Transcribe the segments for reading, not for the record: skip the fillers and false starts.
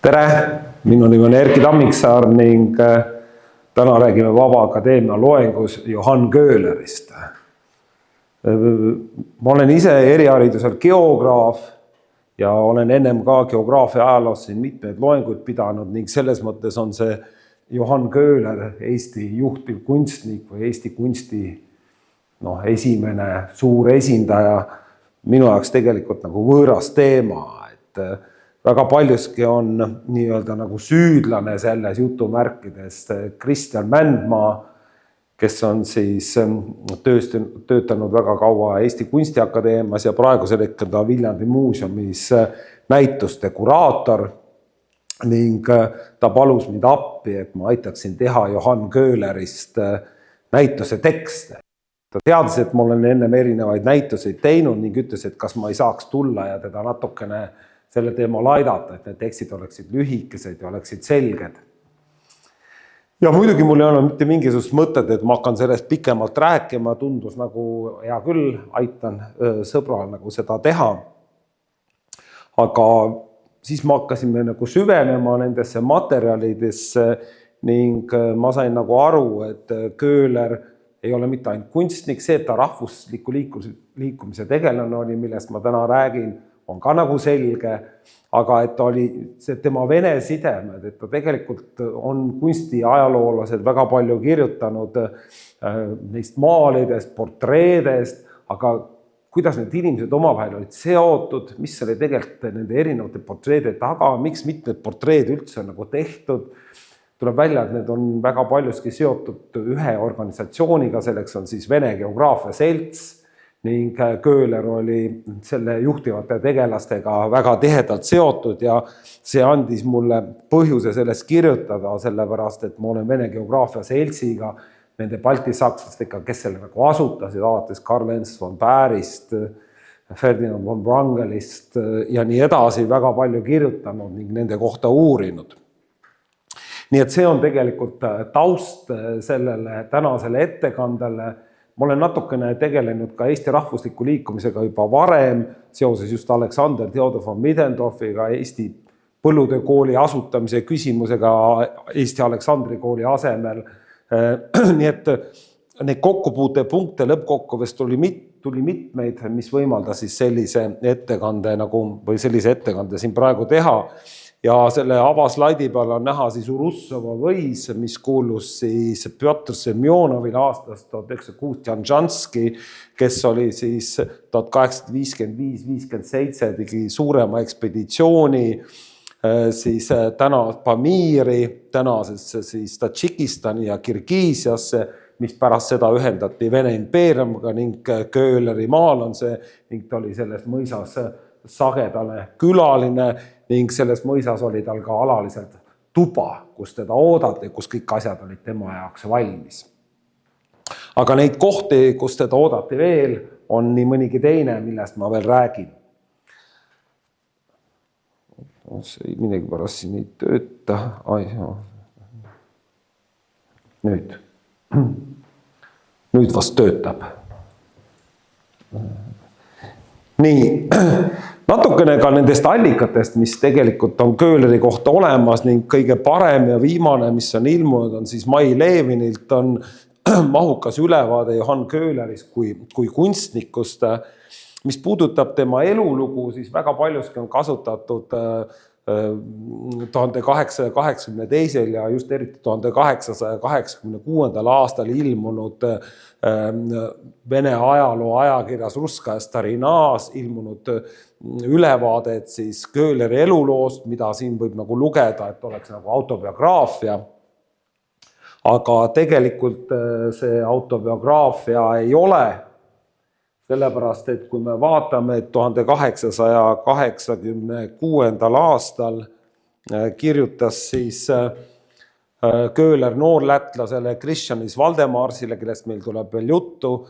Tere, minu nimi on Erki Tammiksaar ning täna räägime Vaba Akadeemia loengus Johann Köhlerist. Ma olen ise eriharidusel geograaf ja olen ennem ka geograafia ajaloos siin mitmeid loenguid pidanud ning selles mõttes on see Johann Köhler Eesti juhtiv kunstnik või Eesti kunsti esimene suur esindaja. Minu jaoks tegelikult nagu võõras teema, et väga paljuski on nii-öelda nagu süüdlane selles jutumärkides Kristjan Mändmaa, kes on siis töötanud väga kaua Eesti Kunstiakadeemias ja praegusel hetkel ta Viljandi muuseumis näituste kuraator ning ta palus mind appi, et ma aitaksin teha Johann Köhlerist näituse tekste. Ta teadis, et ma olen ennem erinevaid näituseid teinud ning ütles, et kas ma ei saaks tulla ja teda natukene selle teemal aidata, et need tekstid oleksid lühikesed ja oleksid selged. Ja muidugi mul ei ole mitte mingisugust mõtet, et ma hakkan sellest pikemalt rääkima, tundus nagu hea küll, aitan sõbral nagu seda teha. Aga siis me hakkasime nagu süvenema nendesse materjalidesse ning ma sain nagu aru, et Köhler ei ole mitte ainult kunstnik, see, et ta rahvusliku liikumise tegelane oli, millest ma täna räägin, on ka nagu selge, aga et ta oli see tema vene sidemed, et ta tegelikult on kunsti ajaloolased väga palju kirjutanud neist maalidest, portreedest, aga kuidas need inimesed omavahel olid seotud, mis oli tegelikult nende erinevate portreede taga, miks mitmed portreed üldse on nagu tehtud, tuleb välja, et need on väga paljuski seotud ühe organisatsiooniga, selleks on siis Vene Geograafia Selts, ning Köhler oli selle juhtivate tegelastega väga tihedalt seotud ja see andis mulle põhjuse sellest kirjutada, sellepärast, et ma olen Vene Geograafia Seltsiga, nende baltisakslastega, kes selle nagu asutasid, alates Karl Ernst von Baerist, Ferdinand von Wrangelist ja nii edasi väga palju kirjutanud ning nende kohta uurinud. Nii et see on tegelikult taust sellele tänasele ettekandele. Ma olen natukene tegelenud ka Eesti rahvusliku liikumisega juba varem, seoses just Alexander Theodor von Middendorfiga, Eesti põllutöökooli asutamise küsimusega Eesti Aleksandri kooli asemel. Nii et neid kokkupuutepunkte lõppkokkuvõttes tuli mitmeid, mis võimaldas siis sellise ettekande siin praegu teha. Ja selle avaslaidi peal on näha siis Urussova võis, mis kuulus siis Pjotr Semjonovile aastast 1906 Janjanski, kes oli siis 1855-57 tegi suurema ekspeditsiooni siis täna Pamiri, tänasesse siis Tadžikistani ja Kirgiisiasse, mis pärast seda ühendati Vene impeeriumiga ning Köhleri maal on see ning ta oli selles mõisas sagedane külaline ning selles mõisas oli tal ka alaliselt tuba, kus teda oodati, kus kõik asjad olid tema jaoks valmis. Aga neid kohti, kus teda oodati veel, on nii mõnigi teine, millest ma veel räägin. See midagi pärast siin ei tööta. Nüüd vast töötab. Nii, natukene ka nendest allikatest, mis tegelikult on Köhleri kohta olemas ning kõige parem ja viimane, mis on ilmunud, on siis Mai Levinilt on mahukas ülevaade Johann Köhlerist kui kunstnikust. Mis puudutab tema elulugu, siis väga paljuski on kasutatud 1882 ja just eriti 1886. aastal ilmunud Vene ajaloo ajakirjas Russkaja Starinaas ilmunud ülevaadet siis Köhleri eluloost, mida siin võib nagu lugeda, et oleks nagu autobiograafia. Aga tegelikult see autobiograafia ei ole, sellepärast, et kui me vaatame, et 1886. aastal kirjutas siis Köhler noorlätlasele Kristjanis Valdemarsile, kellest meil tuleb veel juttu,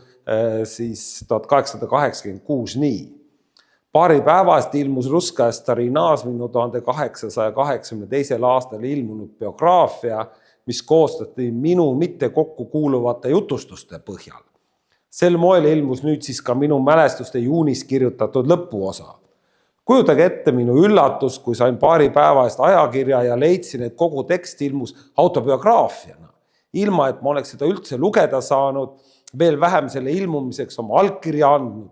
siis 1886 nii. Paari päevast ilmus Russkaja Starinaas minu 1882. aastal ilmunud biograafia, mis koostati minu mitte kokku kuuluvate jutustuste põhjal. Sel moel ilmus nüüd siis ka minu mälestuste juunis kirjutatud lõpuosa. Kujutage ette minu üllatus, kui sain paari päeva eest ajakirja ja leidsin, et kogu tekst ilmus autobiograafiana. Ilma, et ma oleks seda üldse lugeda saanud, veel vähem selle ilmumiseks oma allkirja andnud.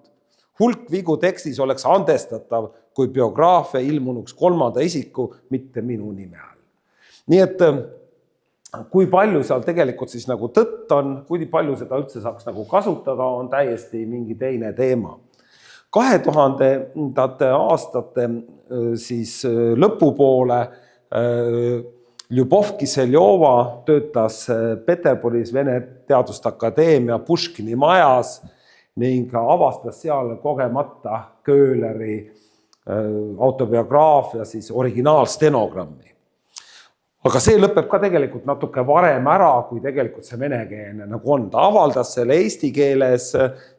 Hulk vigu tekstis oleks andestatav, kui biograafia ilmunuks kolmanda isiku, mitte minu nime all. Nii et kui palju seal tegelikult siis nagu tõtt on, kui palju seda üldse saaks nagu kasutada, on täiesti mingi teine teema. 2000. aastate siis lõpupoole Ljubov Kiseljova töötas Peterburis Vene Teaduste Akadeemia Puškini majas ning avastas seal kogemata Köhleri autobiograafia siis originaalstenogrammi. Aga see lõpeb ka tegelikult natuke varem ära, kui tegelikult see venekeelne nagu on. Ta avaldas selle eesti keeles,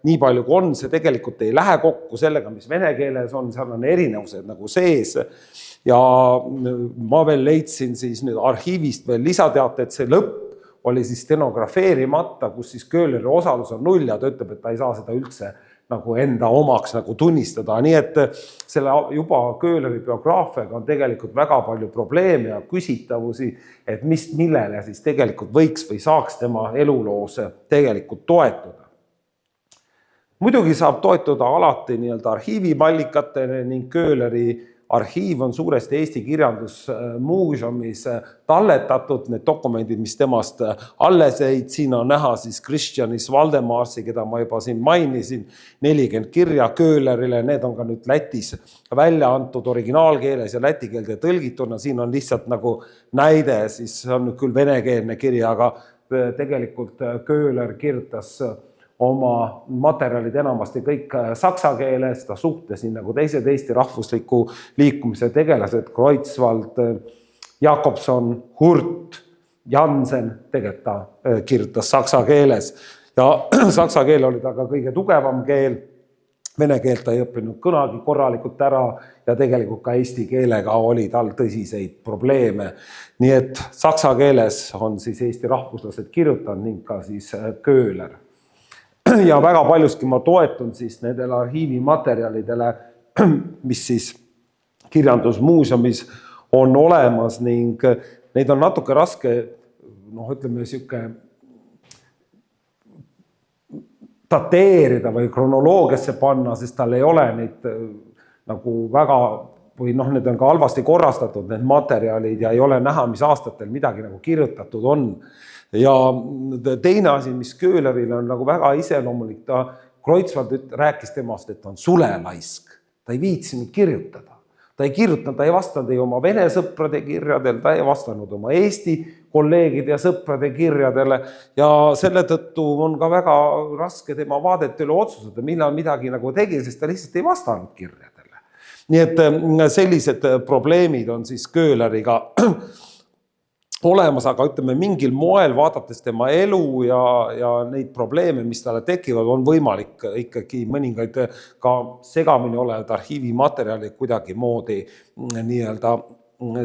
nii palju kui on, see tegelikult ei lähe kokku sellega, mis vene keeles on, seal on erinevused nagu sees. Ja ma veel leidsin siis nüüd arhiivist veel lisateate, et see lõpp oli siis stenografeerimata, kus siis Köhleri osalus on 0 ja ta ütleb, et ta ei saa seda üldse nagu enda omaks nagu tunnistada. Nii et selle juba Köhleri biograafiaga on tegelikult väga palju probleeme ja küsitavusi, et millele siis tegelikult võiks või saaks tema eluloos tegelikult toetuda. Muidugi saab toetuda alati nii-öelda arhiivimallikatele ning Köhleri arhiiv on suuresti Eesti kirjandusmuuseumis talletatud, need dokumendid, mis temast alles jäid, siin on näha siis Kristjanis Valdemarsi, keda ma juba siin mainisin, 40 kirja Köhlerile, need on ka nüüd Lätis välja antud originaalkeeles ja läti keelde tõlgituna, siin on lihtsalt nagu näide, siis on küll venekeelne kirja, aga tegelikult Köhler kirjutas oma materjalid enamasti kõik saksa keeles, ta suhtles nii nagu teised Eesti rahvusliku liikumise tegelased, Kreutzwald, Jakobson, Hurt, Jansen, tegelikult ta kirjutas saksa keeles ja saksa keel oli ta ka kõige tugevam keel, vene keelt ta ei õppinud kunagi korralikult ära ja tegelikult ka eesti keelega oli tal tõsiseid probleeme. Nii et saksa keeles on siis Eesti rahvuslased kirjutanud ning ka siis Köhler. Ja väga paljuski ma toetun siis nendele arhiivimaterjalidele, mis siis kirjandusmuuseumis on olemas ning neid on natuke raske, ütleme siuke dateerida või kronoloogiasse panna, sest tal ei ole neid nagu väga, või need on ka halvasti korrastatud, need materjalid ja ei ole näha, mis aastatel midagi nagu kirjutatud on. Ja teine asi, mis Köhlerile on nagu väga iseloomulik, ta Kreutzwald rääkis temast, et on sulelaisk. Ta ei viitsinud kirjutada. Ta ei kirjutanud, ta ei vastanud ei oma vene sõprade kirjadel, ta ei vastanud oma Eesti kolleegide ja sõprade kirjadele ja selle tõttu on ka väga raske tema vaadet üle otsustada, millal midagi nagu tegi, sest ta lihtsalt ei vastanud kirjadele. Nii et sellised probleemid on siis Köhleriga olemas, aga ütleme mingil moel vaadates tema elu ja neid probleeme, mis talle tekivad, on võimalik ikkagi mõningaid ka segamini olevad arhiivimaterjalid kuidagi moodi nii-öelda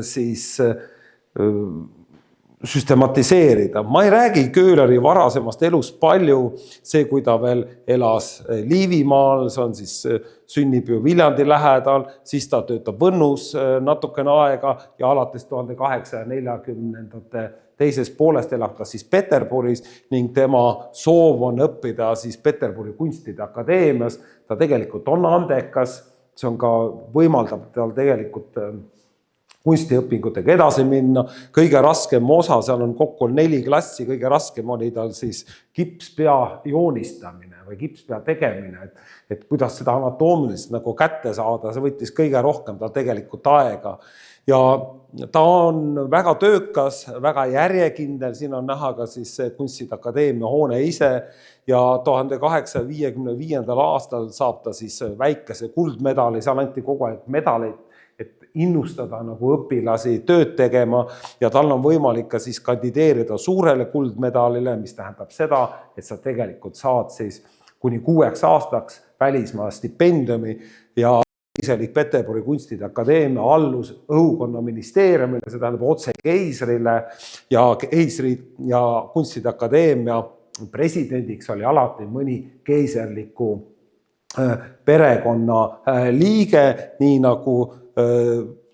siis süstematiseerida. Ma ei räägi Köhleri varasemast elust palju, see, kui ta veel elas Liivimaal, see on siis sünnib ju Viljandi lähedal, siis ta töötab Võnnus natukene aega ja alates 1840. teises poolest elab ta siis Peterburis ning tema soov on õppida siis Peterburi kunstide akadeemias. Ta tegelikult on andekas, see on ka võimaldab tal tegelikult kunstiõpingutega edasi minna. Kõige raskem osa, seal on kokku 4 klassi, kõige raskem oli tal siis kipspea joonistamine või kipspea tegemine, et kuidas seda anatoomilist nagu kätte saada, see võttis kõige rohkem tal tegelikult aega. Ja ta on väga töökas, väga järjekindel, siin on näha ka siis Kunstide Akadeemia hoone ise ja 1855. aastal saab ta siis väikese kuldmedali, seal anti kogu aeg medaleid, innustada nagu õpilasi tööd tegema ja tal on võimalik ka siis kandideerida suurele kuldmedalile, mis tähendab seda, et sa tegelikult saad siis kuni 6 aastaks välismaa stipendiumi ja iselik Peterburi Kunstide Akadeemia allus õhukonna ministeeriumile, see tähendab otse keisrile ja keisrid ja Kunstide Akadeemia presidendiks oli alati mõni keiserliku perekonna liige, nii nagu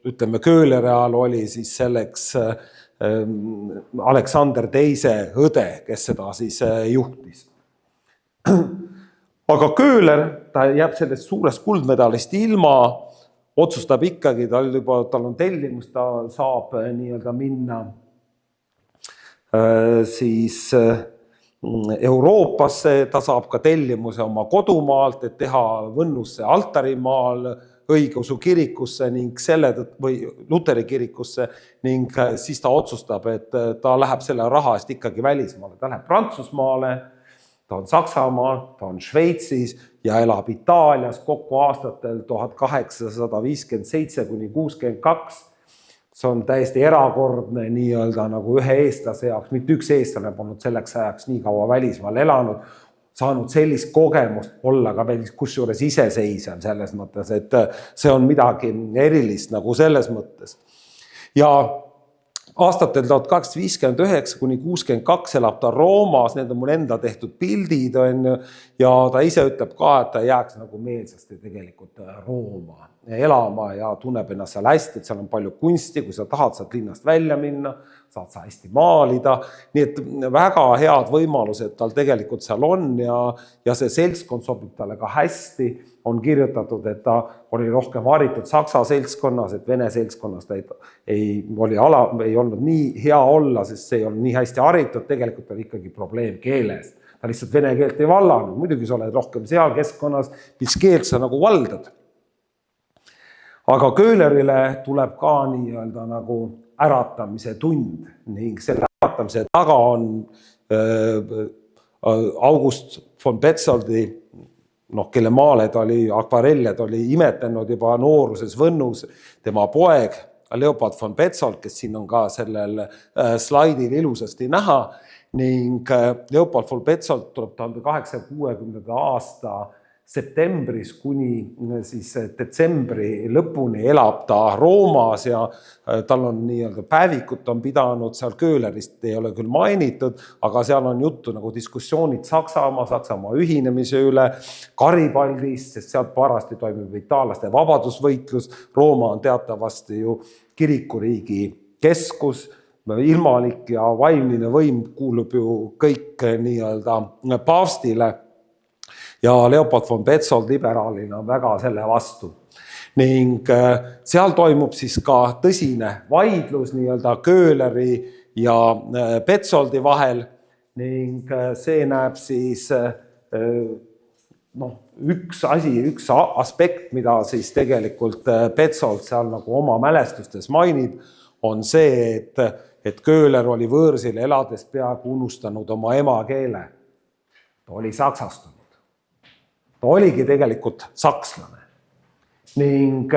ütleme Köhleri ajal oli siis selleks Aleksander II õde, kes seda siis juhtis. Aga Köhler, ta jääb sellest suurest kuldmedalist ilma, otsustab ikkagi, tal on tellimus, ta saab nii-öelda minna siis Euroopasse, ta saab ka tellimuse oma kodumaalt, et teha Võnnusse altarimaal õigeusu kirikusse ning või Luteri kirikusse ning siis ta otsustab, et ta läheb selle raha eest ikkagi välismaale. Ta läheb Prantsusmaale, ta on Saksamaal, ta on Šveitsis ja elab Itaalias kokku aastatel 1857 kuni 62. See on täiesti erakordne nii-öelda nagu ühe eestlase jaoks, mitte üks eestlane polnud selleks ajaks nii kaua välismaal elanud, saanud sellist kogemust olla ka veel kusjuures iseseisev selles mõttes, et see on midagi erilist nagu selles mõttes. Ja aastatel 1859 kuni 62 elab ta Roomas, need on mul enda tehtud pildid ja ta ise ütleb ka, et ta jääks nagu meelsasti tegelikult Rooma elama ja tunneb ennast seal hästi, et seal on palju kunsti, kui sa tahad, saad linnast välja minna, saad sa hästi maalida, nii et väga head võimalused tal tegelikult seal on ja see seltskond sobib talle ka hästi, on kirjutatud, et ta oli rohkem haritud saksa seltskonnas, et vene seltskonnas ta ei olnud nii hea olla, sest see ei olnud nii hästi haritud, tegelikult oli ikkagi probleem keeles. Ta lihtsalt vene keelt ei vallanud, muidugi sa oled rohkem seal keskkonnas, mis keelt sa nagu valdad. Aga Köhlerile tuleb ka nii-öelda nagu äratamise tund ning selle äratamise taga on August von Petzoldi, kelle maaled oli, akvarelled oli imetlenud juba nooruses Võnnus, tema poeg Leopold von Petzold, kes siin on ka sellel slaidil ilusasti näha ning Leopold von Petzold tuleb 1860. aasta septembris kuni siis detsembri lõpuni elab ta Roomas ja tal on nii-öelda päevikut on pidanud, seal Köhlerist ei ole küll mainitud, aga seal on juttu nagu diskussioonid Saksamaa ühinemise üle, Garibaldist, sest sealt parasti toimub itaallaste vabadusvõitlus, Rooma on teatavasti ju kirikuriigi keskus, ilmalik ja vaimline võim kuulub ju kõik nii-öelda paavstile ja Leopold von Petzold liberaalina on väga selle vastu. Ning seal toimub siis ka tõsine vaidlus nii-öelda Köhleri ja Petzoldi vahel ning see näeb siis üks aspekt, mida siis tegelikult Petzold seal nagu oma mälestustes mainib, on see, et Köhler oli võõrsil elades peaaegu unustanud oma emakeele. Ta oli saksastunud. Ta oligi tegelikult sakslane. Ning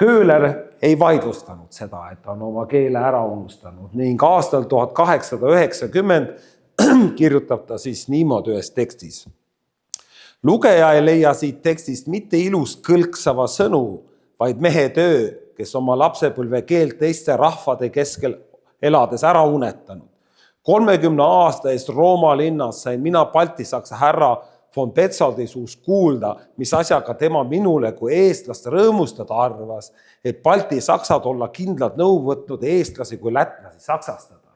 Köhler ei vaidlustanud seda, et ta on oma keele ära unustanud. Ning aastal 1890 kirjutab ta siis niimoodi ühes tekstis. Lugeja ei leia siit tekstist mitte ilus kõlksava sõnu, vaid mehe töö, kes oma lapsepõlve keelt teiste rahvade keskel elades ära unetanud. 30 aasta eest Rooma linnas sain mina Balti-Saksa härra von Petzoldi suust kuulda, mis asjaga tema minule kui eestlast rõõmustada arvas, et Balti-Saksad olla kindlalt nõu võtnud eestlasi kui lätlasi saksastada.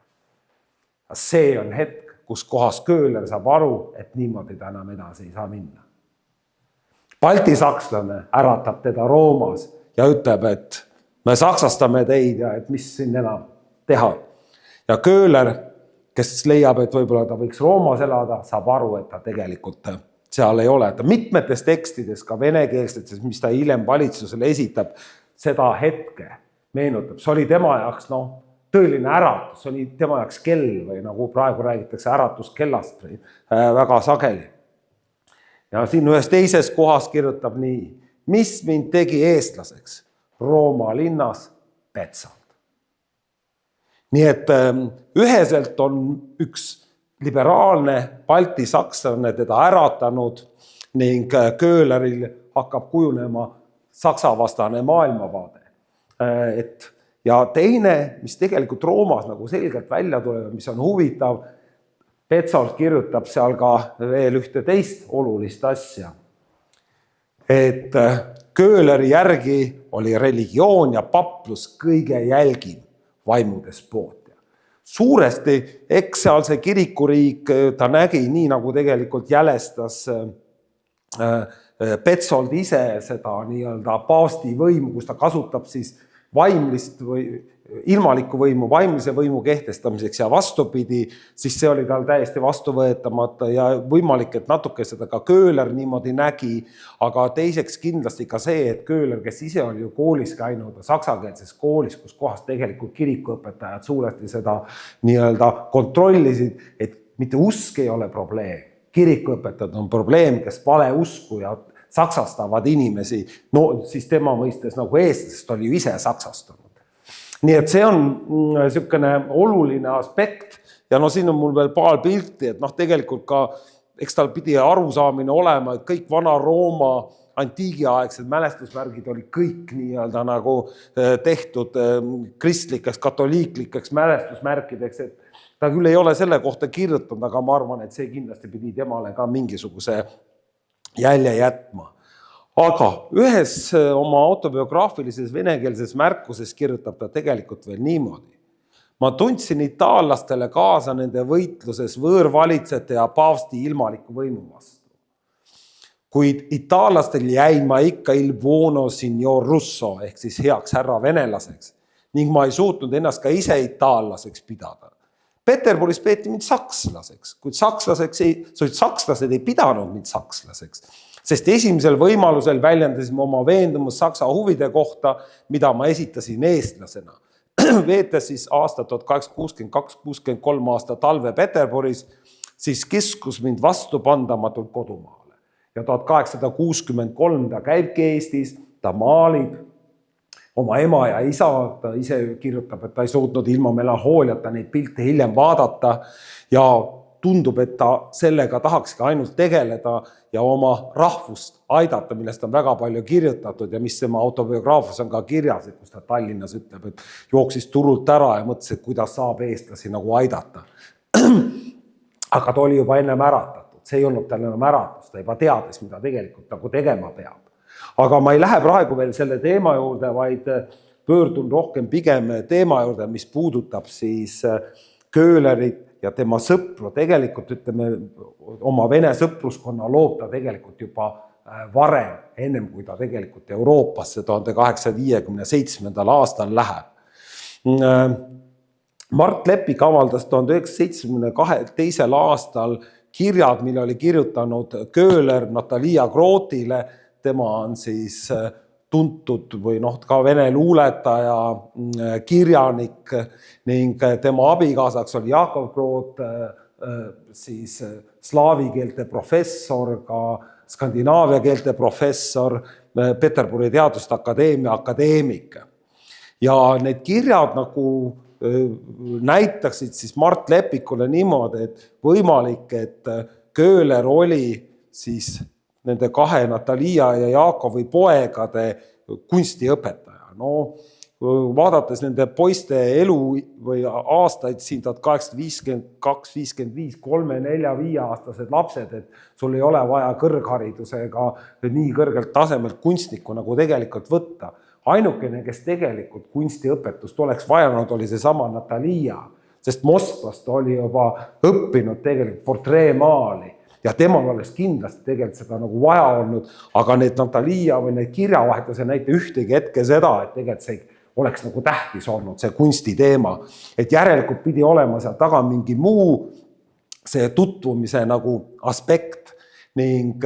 See on hetk, kus kohas Köhler saab aru, et niimoodi ta enam edasi ei saa minna. Balti-sakslane äratab teda Roomas ja ütleb, et me saksastame teid ja et mis siin enam teha. Ja Köhler, kes leiab, et võib-olla ta võiks Roomas elada, saab aru, et ta tegelikult seal ei ole. Ta mitmetes tekstides, ka venekeelsetes, mis ta hiljem valitsusele esitab, seda hetke meenutab. See oli tema jaoks tõeline äratus, see oli tema jaoks kell või nagu praegu räägitakse äratuskellast väga sageli. Ja siin ühes teises kohas kirjutab nii, mis mind tegi eestlaseks Rooma linnas Petzold. Nii et üheselt on üks liberaalne balti-sakslane teda äratanud ning Köhleril hakkab kujunema saksavastane maailmavaade. Ja teine, mis tegelikult Roomas nagu selgelt välja tuleb, mis on huvitav, Petzold kirjutab seal ka veel ühte teist olulist asja. et Köhleri järgi oli religioon ja paplus kõige jälgim vaimudespoot. Suuresti, eks seal see kirikuriik, ta nägi nii, nagu tegelikult jälestas Petzold ise seda nii-öelda paavsti võimu, kus ta kasutab siis vaimlist või ilmalikku võimu, vaimlise võimu kehtestamiseks ja vastupidi, siis see oli tal täiesti vastuvõetamata ja võimalik, et natuke seda ka Köhler niimoodi nägi, aga teiseks kindlasti ka see, et Köhler, kes ise oli ju koolis käinud saksakeelses koolis, kus kohas tegelikult kirikuõpetajad suuresti seda nii-öelda kontrollisid, et mitte usk ei ole probleem, kirikuõpetajad on probleem, kes vale usku ja saksastavad inimesi, no siis tema mõistes nagu eestlasest oli ju ise saksastunud. Nii et see on niisugune oluline aspekt ja no siin on mul veel paar pilti, et tegelikult ka, eks tal pidi arusaamine olema, et kõik Vana-Rooma antiigiaegsed mälestusmärgid oli kõik nii-öelda nagu tehtud kristlikeks, katoliiklikeks mälestusmärkideks, et ta küll ei ole selle kohta kirjutanud, aga ma arvan, et see kindlasti pidi temale ka mingisuguse jälje jätma. Aga ühes oma autobiograafilises venekeelses märkuses kirjutab ta tegelikult veel niimoodi. Ma tundsin itaallastele kaasa nende võitluses võõrvalitsete ja paavsti ilmaliku võimu vastu. Kuid itaallastel jäin ma ikka il buono signor Russo ehk siis heaks härra venelaseks ning ma ei suutnud ennast ka ise itaallaseks pidada. Peterburis peeti mind sakslaseks, kuid sakslased ei pidanud mind sakslaseks, sest esimesel võimalusel väljendasime oma veendumus Saksa huvide kohta, mida ma esitasin eestlasena. Veetes siis aasta 1862-63 aasta talve Peterburis, siis kiskus mind vastupandamatult kodumaale. Ja 1863 ta käibki Eestis, ta maalib oma ema ja isa, ta ise kirjutab, et ta ei suutnud ilma melanhooliata neid pilte hiljem vaadata ja tundub, et ta sellega tahakski ainult tegeleda ja oma rahvust aidata, millest on väga palju kirjutatud ja mis tema autobiograafias on ka kirjas, et kus ta Tallinnas ütleb, et jooksis turult ära ja mõtles, et kuidas saab eestlasi nagu aidata. Aga ta oli juba ennem äratatud, see ei olnud tal enam äratus, ta juba teadis, mida tegelikult nagu tegema peab. Aga ma ei lähe praegu veel selle teema juurde, vaid pöördun rohkem pigem teema juurde, mis puudutab siis Köhlerit ja tema sõpru. Tegelikult ütleme, oma vene sõpruskonna loob ta tegelikult juba varem, ennem kui ta tegelikult Euroopasse 1857. Aastal läheb. Mart Lepik avaldas 1972. Aastal kirjad, mille oli kirjutanud Köhler Natalia Grothile. Tema on siis tuntud või ka vene luuletaja, kirjanik ning tema abikaasaks oli Jakov Groth, siis slaavi keelte professor, ka skandinaavia keelte professor, Peterburi teaduste akadeemia akadeemik. Ja need kirjad nagu näitaksid siis Mart Lepikule niimoodi, et võimalik, et Köhler oli siis nende kahe Natalia ja Jaakovi poegade kunstiõpetaja. No, vaadates nende poiste elu või aastaid siin 1852, 55, 3, 4, 5 aastased lapsed, et sul ei ole vaja kõrgharidusega nii kõrgelt tasemelt kunstnikku nagu tegelikult võtta. Ainukene, kes tegelikult kunstiõpetust oleks vajanud, oli see sama Natalia, sest Moskvast oli juba õppinud tegelikult portreemaali. Ja temal oleks kindlasti tegelikult seda nagu vaja olnud, aga need Natalia või need kirjavahetuse näite ühtegi hetke seda, et tegelikult see oleks nagu tähtis olnud, see kunstiteema. Et järelikult pidi olema seal taga mingi muu see tutvumise nagu aspekt ning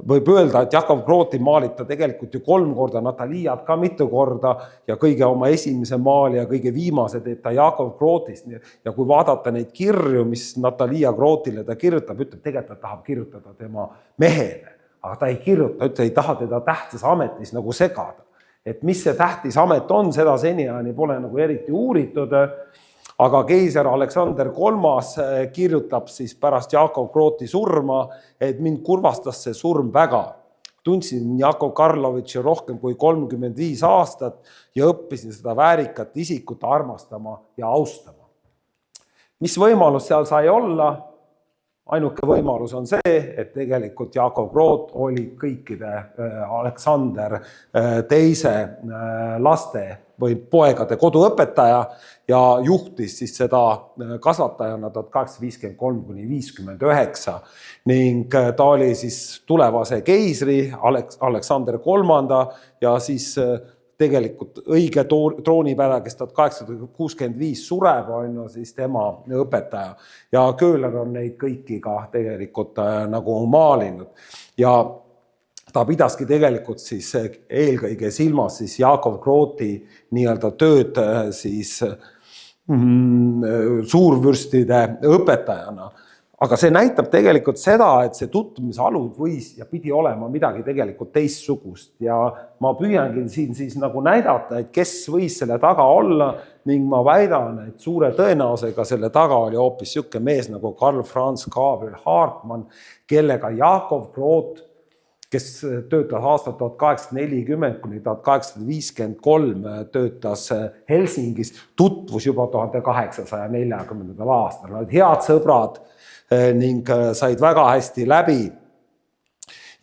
võib öelda, et Jakov Grothi maalib ta tegelikult ju 3 korda, Nataliat ka mitu korda ja kõige oma esimese maali ja kõige viimase teeb ta Jakov Grothist. Ja kui vaadata neid kirju, mis Natalia Grothile ta kirjutab, ütleb tegelikult, ta tahab kirjutada tema mehele, aga ta ei kirjuta, ei taha teda tähtsas ametis nagu segada. Et mis see tähtis amet on, seda seniajani pole nagu eriti uuritud, aga keiser Aleksander III kirjutab siis pärast Jakov Grothi surma, et mind kurvastas see surm väga. Tundsin Jakov Karlovitši rohkem kui 35 aastat ja õppisin seda väärikat isikut armastama ja austama. Mis võimalus seal sai olla? ainuke võimalus on see, et tegelikult Jakov Groth oli kõikide Aleksander teise laste või poegade koduõpetaja ja juhtis siis seda kasvatajana 1853–59 ning ta oli siis tulevase keisri Aleksander III ja siis tegelikult õige troonipära, kes 1865 sureb, on siis tema õpetaja. Ja Köhler on neid kõiki ka tegelikult nagu maalinud. Ja ta pidaski tegelikult siis eelkõige silmas siis Jakov Grothi nii-öelda tööd siis suurvürstide õpetajana. Aga see näitab tegelikult seda, et see tutvumise alus võis ja pidi olema midagi tegelikult teistsugust ja ma püüangi siin siis nagu näidata, et kes võis selle taga olla ning ma väidan, et suure tõenäosusega selle taga oli hoopis siuke mees nagu Karl Franz Gabriel Hartmann, kellega Jakov Groth, kes töötas aastat 1840–1853, töötas Helsingis, tutvus juba 1840. aastal. Nad olid head sõbrad ning said väga hästi läbi.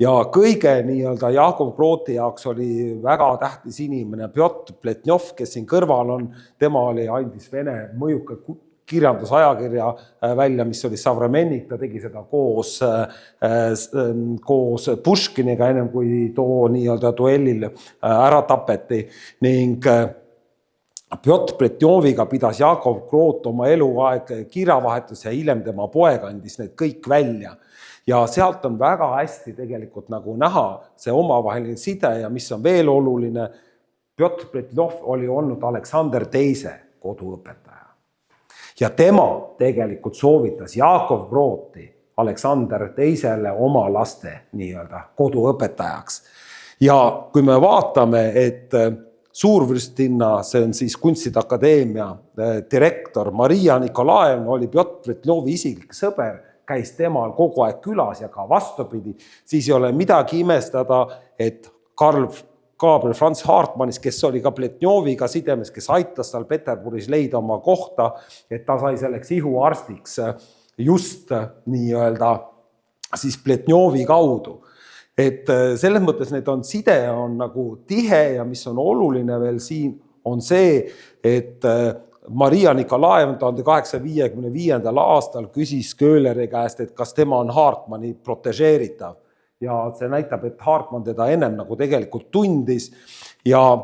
Ja kõige nii-öelda Jakov Grothi jaoks oli väga tähtis inimene Pjotr Pletnjov, kes siin kõrval on. Tema andis Vene mõjuka kirjandusajakirja välja, mis oli Savremennik. Ta tegi seda koos Puškiniga, ennem kui too nii-öelda duellil ära tapeti. Ning Pjotr Pletnjoviga pidas Jakov Groth oma eluaeg kirjavahetus ja hiljem tema poeg andis need kõik välja. Ja sealt on väga hästi tegelikult nagu näha see omavaheline side ja mis on veel oluline, Pjotr Pletnjov oli olnud Aleksander teise koduõpetaja. Ja tema tegelikult soovitas Jakov Grothi Aleksander teisele oma laste nii-öelda koduõpetajaks. Ja kui me vaatame, et suurvürstinna, see on siis Kunstide Akadeemia direktor Maria Nikolaevna oli Pjotr Pletnjovi isiklik sõber, käis temal kogu aeg külas ja ka vastupidi, siis ei ole midagi imestada, et Karl Gabriel Franz Hartmannis, kes oli ka Pletnjoviga sidemes, kes aitas tal Peterburis leida oma kohta, et ta sai selleks ihuarstiks just nii-öelda siis Pletnjovi kaudu. Et selles mõttes need on side on nagu tihe ja mis on oluline veel siin on see, et Maria Nikolaev 1855. aastal küsis Köhleri käest, et kas tema on Hartmanni protežeeritav. Ja see näitab, et Hartmann teda ennem nagu tegelikult tundis ja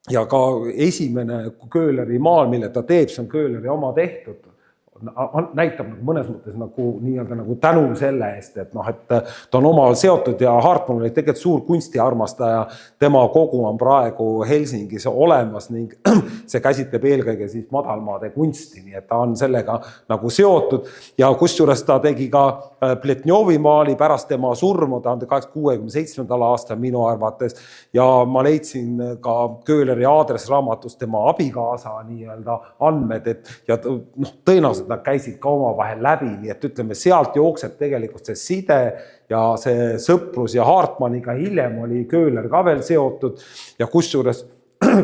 ka esimene Köhleri maal, mille ta teeb, see on Köhleri oma tehtud. Näitab mõnes mõttes nagu tänu selle eest, et ta on omal seotud ja Hartmann oli tegelikult suur kunstiarmastaja. Tema kogu on praegu Helsingis olemas ning see käsitleb eelkõige siis madalmaade kunsti, nii et ta on sellega nagu seotud ja kusjuures ta tegi ka Pletnjovi maali pärast tema surma 1867. aastal minu arvates ja ma leidsin ka Köhleri aadressraamatust tema abikaasa nii-öelda andmed, et ja tõenäoliselt nad käisid ka oma vahel läbi, nii et ütleme, sealt jookseb tegelikult see side ja see sõprus ja Hartmanniga hiljem oli Köhler ka veel seotud ja kusjuures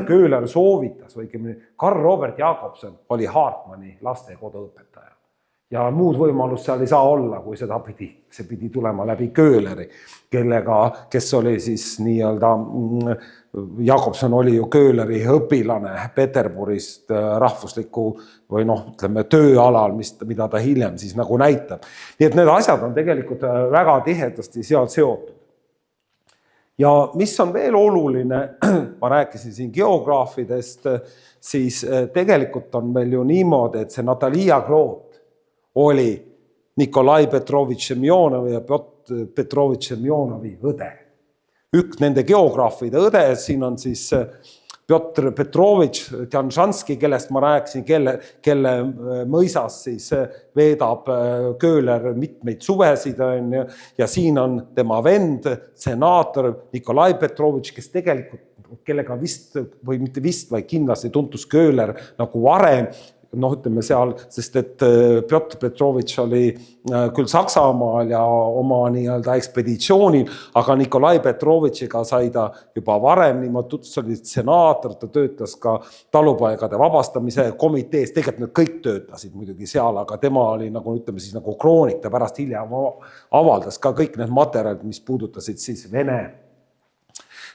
Köhler soovitas, või Karl Robert Jakobson oli Hartmanni lastekoduõpetaja. Ja muud võimalust seal ei saa olla, kui see pidi tulema läbi Köhleri, kes oli siis nii-öelda Jakobson oli ju Köhleri õpilane Peterburist rahvusliku või tööalal, mida ta hiljem siis nagu näitab. Nii et need asjad on tegelikult väga tihedasti seal seotud. Ja mis on veel oluline, ma rääkisin siin geograafidest, siis tegelikult on meil ju niimoodi, et see Natalia Groth oli Nikolai Petrovitš Semjonovi ja Pjotr Petrovitš Semjonovi õde. Üks nende geograafide õde, siin on siis Pjotr Petrovitš Tjanšanski, kellest ma rääkisin, kelle mõisas siis veedab Köhler mitmeid suvesid ja siin on tema vend, senaator Nikolai Petrovitš, kes tegelikult, kellega vist või mitte vist, vaid kindlasti tuntus Köhler nagu varem noh, ütleme seal, sest et Pjotr Petrovitš oli küll Saksamaal ja oma nii-öelda ekspeditsioonil, aga Nikolai Petrovitšiga sai ta juba varem niimoodi tutvus, oli senaator, ta töötas ka talupoegade vabastamise komitees, tegelikult need kõik töötasid muidugi seal, aga tema oli nagu, ütleme siis nagu kroonik, ta pärast hiljem avaldas ka kõik need materjalid, mis puudutasid siis Vene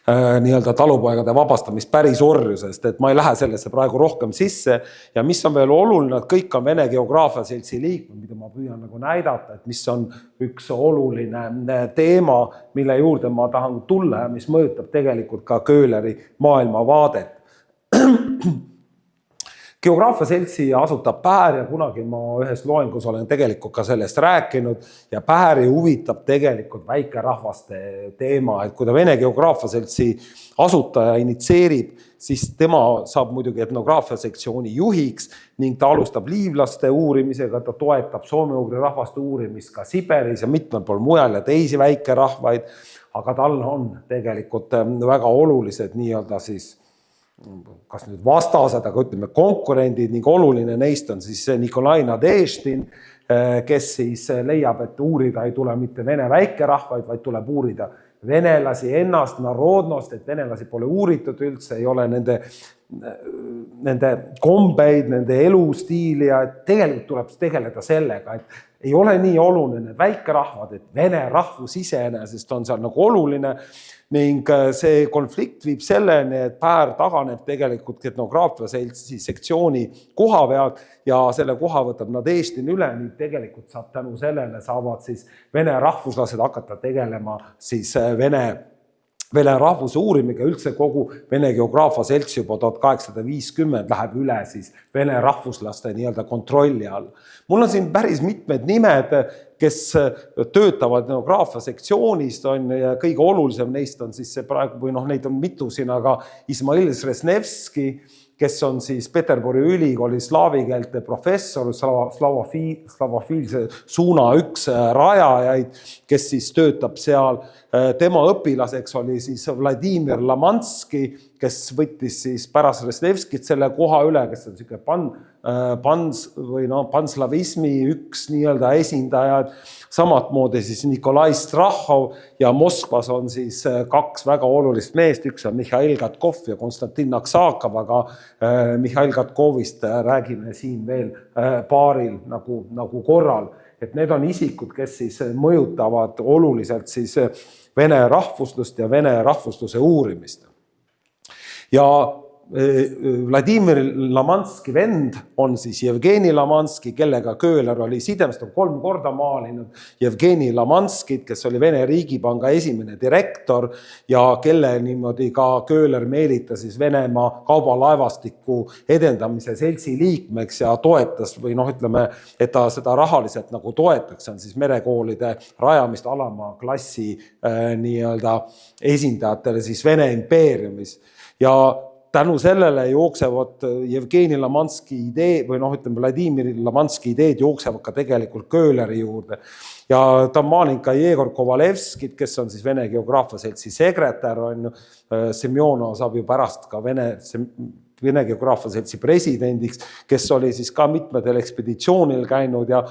nii-öelda talupoegade vabastamist päris orjusest, et ma ei lähe sellesse praegu rohkem sisse ja mis on veel oluline, et kõik on Vene Geograafia Seltsi liikmed, mida ma püüan nagu näidata, et mis on üks oluline teema, mille juurde ma tahan tulla ja mis mõjutab tegelikult ka Köhleri maailmavaadet. Geograafia Seltsi asutab Päär ja kunagi ma ühes loengus olen tegelikult ka sellest rääkinud ja Pääri huvitab tegelikult väikerahvaste teema, et kui ta Vene Geograafia Seltsi asutaja initseerib, siis tema saab muidugi etnograafia sektsiooni juhiks ning ta alustab liivlaste uurimisega, ta toetab soome-ugri rahvaste uurimist ka Siberis ja mitmel pool mujal ja teisi väikerahvaid, aga tal on tegelikult väga olulised nii-öelda siis kas nüüd vastased, aga ütleme konkurendid ning oluline neist on siis Nikolai Nadeštin, kes siis leiab, et uurida ei tule mitte vene väikerahvaid, vaid tuleb uurida venelasi ennast, narodnost, et venelasi pole uuritud üldse, ei ole nende kombeid, nende elustiili ja tegelikult tuleb tegeleda sellega, et ei ole nii oluline väikerahvad, et vene rahvus iseenesest on seal nagu oluline ning see konflikt viib selleni, et Päär taganeb tegelikult etnograafia sektsiooni koha pealt ja selle koha võtab Nadeštin üle ning tegelikult saab tänu sellele saavad siis vene rahvuslased hakata tegelema siis vene rahvuse uurimiga, üldse kogu Vene Geograafia Selts juba 1850 läheb üle siis vene rahvuslaste nii-öelda kontrolli all. Mul on siin päris mitmed nimed, kes töötavad etnograafia sektsioonis, ja kõige olulisem neist on siis see praegu, või neid on mitu siin, aga Izmail Sresnevski, kes on siis Peterburi ülikooli slaavikeelte professor, slavofiilse suuna üks rajajaid, kes siis töötab seal. Tema õpilaseks oli siis Vladimir Lamanski, kes võttis siis pärast Sresnevskit selle koha üle, kes on panslavismi üks nii-öelda esindajad, samatmoodi siis Nikolai Strahhov ja Moskvas on siis kaks väga olulist meest, üks on Mihhail Katkov ja Konstantin Aksakov, aga Mihhail Katkovist räägime siin veel paaril nagu korral, et need on isikud, kes siis mõjutavad oluliselt siis vene rahvuslust ja vene rahvusluse uurimist. Ja Vladimir Lamanski vend on siis Jevgeni Lamanski, kellega Köhler oli sidemist 3 korda maalinud. Jevgeni Lamanskit, kes oli Vene Riigipanga esimene direktor ja kelle niimoodi ka Köhler meelitas siis Venemaa kaubalaevastiku edendamise seltsi liikmeks ja toetas või ütleme, et ta seda rahaliselt nagu toetaks, on siis merekoolide rajamist alama klassi nii-öelda esindajatele siis Vene impeeriumis. Ja tänu sellele jooksevad Jevgeni Lamanski idee või ütleme Vladimir Lamanski ideed jooksevad ka tegelikult Köhleri juurde. Ja ta on maalinud ka Jegor Kovalevskit, kes on siis Vene Geograafia Seltsi sekretär, on Semjonov saab ju pärast ka Vene Geograafia Seltsi presidendiks, kes oli siis ka mitmedel ekspeditsioonil käinud ja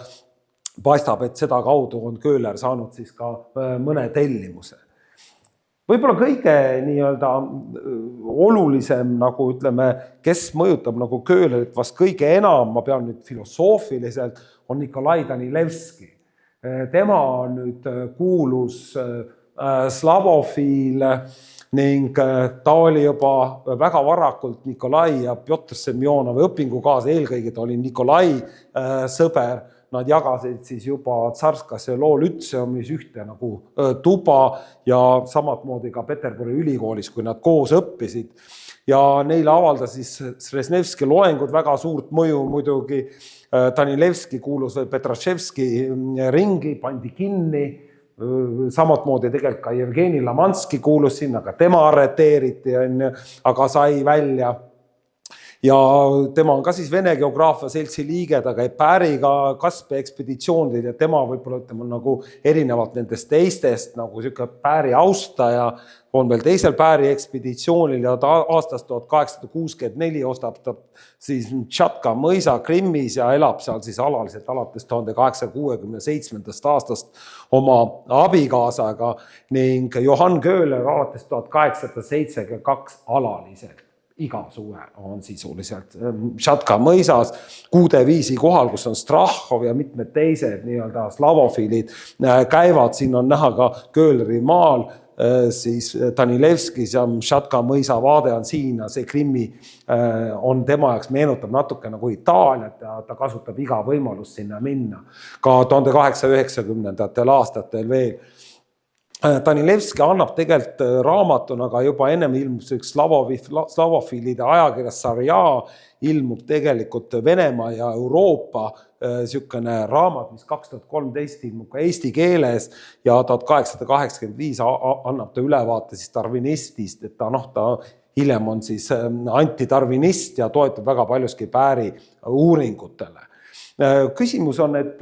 paistab, et seda kaudu on Köhler saanud siis ka mõne tellimuse. Võib-olla kõige nii-öelda olulisem, nagu ütleme, kes mõjutab nagu Köhlerit vast kõige enam, ma pean nüüd filosoofiliselt, on Nikolai Danilevski. Tema on nüüd kuulus slavofiil ning ta oli juba väga varakult Nikolai ja Pjotr Semjonovi õpingukaas, eelkõige ta oli Nikolai sõber. Nad jagasid siis juba Tsarskasse Lütseumis ühte nagu tuba ja samatmoodi ka Peterburi ülikoolis, kui nad koos õppisid. Ja neile avaldas siis Sresnevski loengud väga suurt mõju muidugi. Danilevski kuulus Petraševski ringi, pandi kinni. Samatmoodi tegelikult ka Jevgeni Lamanski kuulus sinna, aga tema arreteeriti, aga sai välja. ja tema on ka siis Vene Geograafia Seltsi liige, ta käib Pääriga Kaspia ekspeditsioonil ja tema võib-olla ütleme nagu erinevalt nendest teistest nagu selline Pääri austaja on veel teisel Pääri ekspeditsioonil ja ta aastast 1864 ostab ta siis Tšatka mõisa Krimmis ja elab seal siis alaliselt alates 1867. aastast oma abikaasaga ning Johan Köhler alates 1872 alaliselt. Iga suve on sisuliselt Tšatka mõisas kuudeviisi kohal, kus on Strahhov ja mitmed teised nii-öelda slavofiilid käivad. Siin on näha ka Köhleri maal, siis Danilevskis ja Tšatka mõisa vaade on siin ja see Krimmi on tema jaoks meenutab natuke nagu Itaaliat ja ta kasutab iga võimalust sinna minna. Ka 1890. aastatel veel. Danilevski annab tegelikult raamatuna, aga juba ennem ilmus üks slavofiilide ajakirjas Sarja, ilmub tegelikult Venemaa ja Euroopa sükene raamat, mis 2013 ilmub ka eesti keeles ja 1885 annab ta ülevaate siis darwinistist, et ta hiljem on siis antidarwinist ja toetab väga paljuski Pääri uuringutele. Küsimus on, et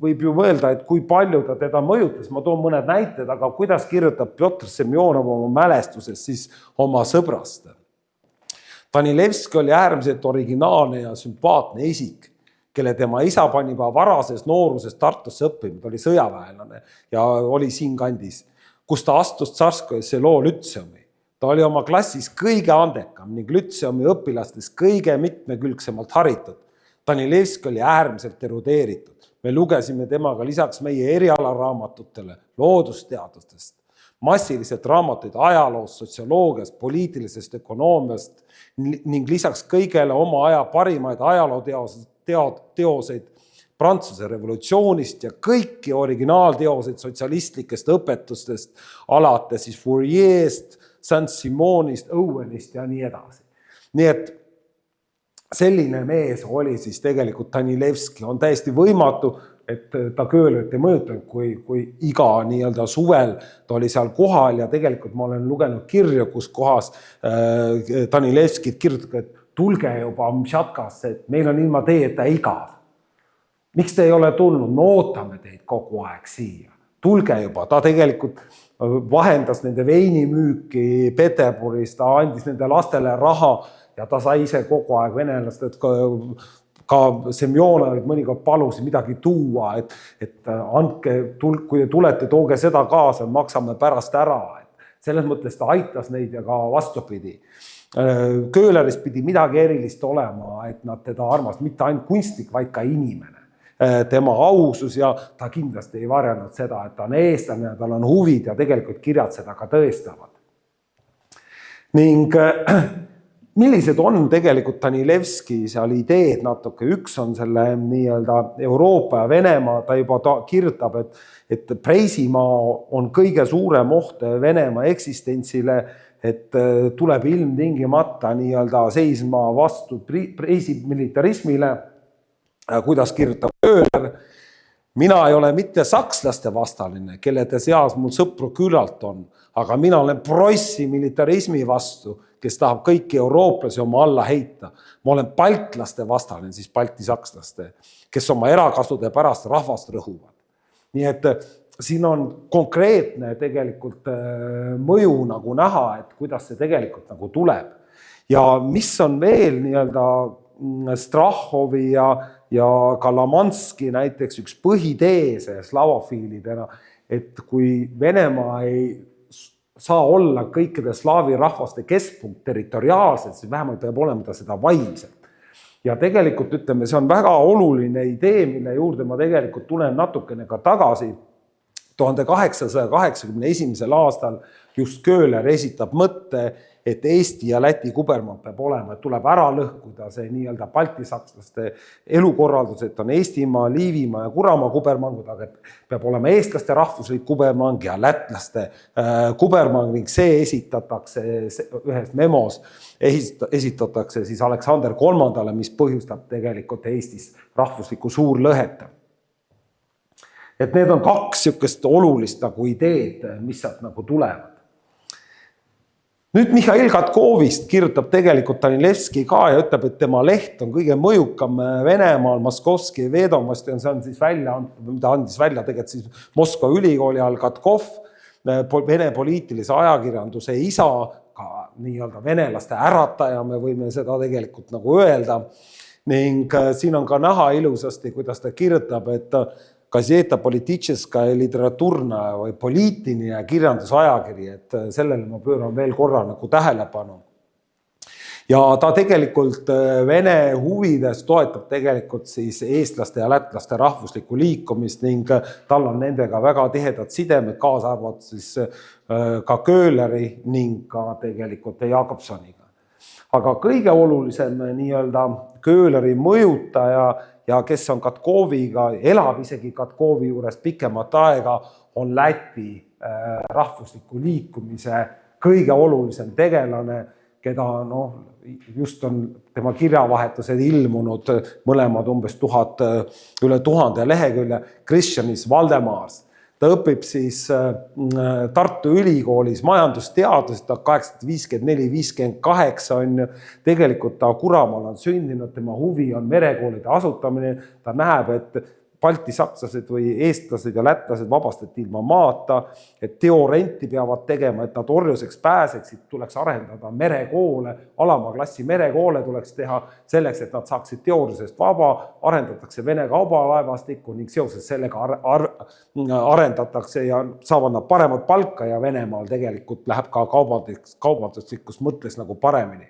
võib ju mõelda, et kui palju ta teda mõjutas, ma toon mõned näited, aga kuidas kirjutab Pjotr Semjonov oma mälestuses siis oma sõbrast. Danilevski oli äärmiselt originaalne ja sümpaatne isik, kelle tema isa pani juba varases nooruses Tartusse õppima, ta oli sõjaväelane ja oli siin kandis, kus ta astus Tsarskoje selo Lütseumi. Ta oli oma klassis kõige andekam ning Lütseumi õpilastes kõige mitmekülgsemalt haritud. Danilevski oli äärmiselt erudeeritud. Me lugesime temaga lisaks meie erialaraamatutele loodusteadustest, massiliselt raamatuid ajaloost, sotsioloogiast, poliitilisest ökonoomiast ning lisaks kõigele oma aja parimaid ajalooteoseid Prantsuse revolutsioonist ja kõiki originaalteoseid sotsialistlikest õpetustest, alates siis Fourier'st, Saint-Simonist, Owenist ja nii edasi. Nii et selline mees oli siis tegelikult Danilevski. On täiesti võimatu, et ta Köhlerit ei mõjutanud, kui iga nii-öelda suvel ta oli seal kohal ja tegelikult ma olen lugenud kirju, kus kohas Danilevskit kirjutab, et tulge juba Tšatkasse, et meil on ilma teeta igav. Miks te ei ole tulnud? Me ootame teid kogu aeg siia. Tulge juba. Ta tegelikult vahendas nende veinimüüki Peterburis, ta andis nende lastele raha ja ta sai ise kogu aeg venelastelt ka Semjonovit mõnikord palusi midagi tuua, et andke, kui te tulete, tooge seda kaasa, maksame pärast ära. Selles mõttes ta aitas neid ja ka vastupidi. Köhleris pidi midagi erilist olema, et nad teda armast, mitte ainult kunstnik, vaid ka inimene. Tema ausus ja ta kindlasti ei varjanud seda, et ta on eestlane ja tal on huvid ja tegelikult kirjad seda ka tõestavad. Ning millised on tegelikult Danilevski seal ideed natuke? Üks on selle nii-öelda Euroopa ja Venemaa, ta juba kirjutab, et Preisimaa on kõige suurem oht Venemaa eksistentsile, et tuleb ilmtingimata nii-öelda seisma vastu Preisi militarismile, kuidas kirjutab Köhler. Mina ei ole mitte sakslaste vastaline, kellede seas mul sõpru küllalt on, aga mina olen Prossi militarismi vastu, kes tahab kõiki eurooplasi oma alla heita. Ma olen baltlaste vastaline, siis baltisakslaste, kes oma erakasude pärast rahvast rõhuvad. Nii et siin on konkreetne tegelikult mõju nagu näha, et kuidas see tegelikult nagu tuleb. Ja mis on veel nii-öelda Strahhovi ja Kalamanski näiteks üks põhiteese slavofiilidena, et kui Venemaa ei saa olla kõikide slaavi rahvaste keskpunkt territoriaalselt, siis vähemalt peab olema ta seda vaimselt. Ja tegelikult ütleme, see on väga oluline idee, mille juurde ma tegelikult tulen natukene ka tagasi. 1881. aastal just Köhler esitab mõtte, et Eesti ja Läti kubermang peab olema, et tuleb ära lõhkuda see nii-öelda baltisakslaste elukorraldus, et on Eestimaa, Liivimaa ja Kuramaa kubermangud, aga peab olema eestlaste rahvuslik kubermang ja lätlaste kubermang ning see esitatakse ühes memos, esitatakse siis Aleksander III, mis põhjustab tegelikult Eestis rahvusliku suurlõheta. Et need on kaks sükest olulist nagu ideed, mis sealt nagu tulevad. Nüüd Mihhail Katkovist kirjutab tegelikult Danilevski ka ja ütleb, et tema leht on kõige mõjukam Venemaal, Moskovski Vedomosti on siis välja antud, mida andis välja tegelikult siis Moskva ülikooli all Katkov, Vene poliitilise ajakirjanduse isa, ka nii-öelda venelaste ärataja, me võime seda tegelikult nagu öelda. Ning siin on ka näha ilusasti, kuidas ta kirjutab, et Gazeta Političeskaja literaturna või poliitiline kirjandusajakiri, et sellele ma pööran veel korra nagu tähelepanu. Ja ta tegelikult Vene huvides toetab tegelikult siis eestlaste ja lätlaste rahvuslikku liikumist ning tal on nendega väga tihedad sidemed, kaasa arvatud siis ka Köhleri ning ka tegelikult Jakobsoniga. Aga kõige olulisem nii-öelda Köhleri mõjutaja ja kes on Katkoviga, elab isegi Katkovi juures pikemat aega, on Läti rahvusliku liikumise kõige olulisem tegelane, keda just on tema kirjavahetused ilmunud mõlemad umbes üle 1000 lehekülje, Kristjanis Valdemars. Ta õpib siis Tartu Ülikoolis majandusteadust, ta 1854-58 on tegelikult ta Kuramaal on sündinud, tema huvi on merekoolide asutamine, ta näeb, et Balti sakslased või eestlased ja lätlased vabastati ilma maata, et teorenti peavad tegema, et nad orjuseks pääseksid, tuleks arendada merekoole, alama klassi merekoole tuleks teha selleks, et nad saaksid teooriasest vaba, arendatakse Vene kaubalaevastikku ning seoses sellega arendatakse ja saavad nad paremat palka ja Venemaal tegelikult läheb ka kaubanduslikus mõttes nagu paremini.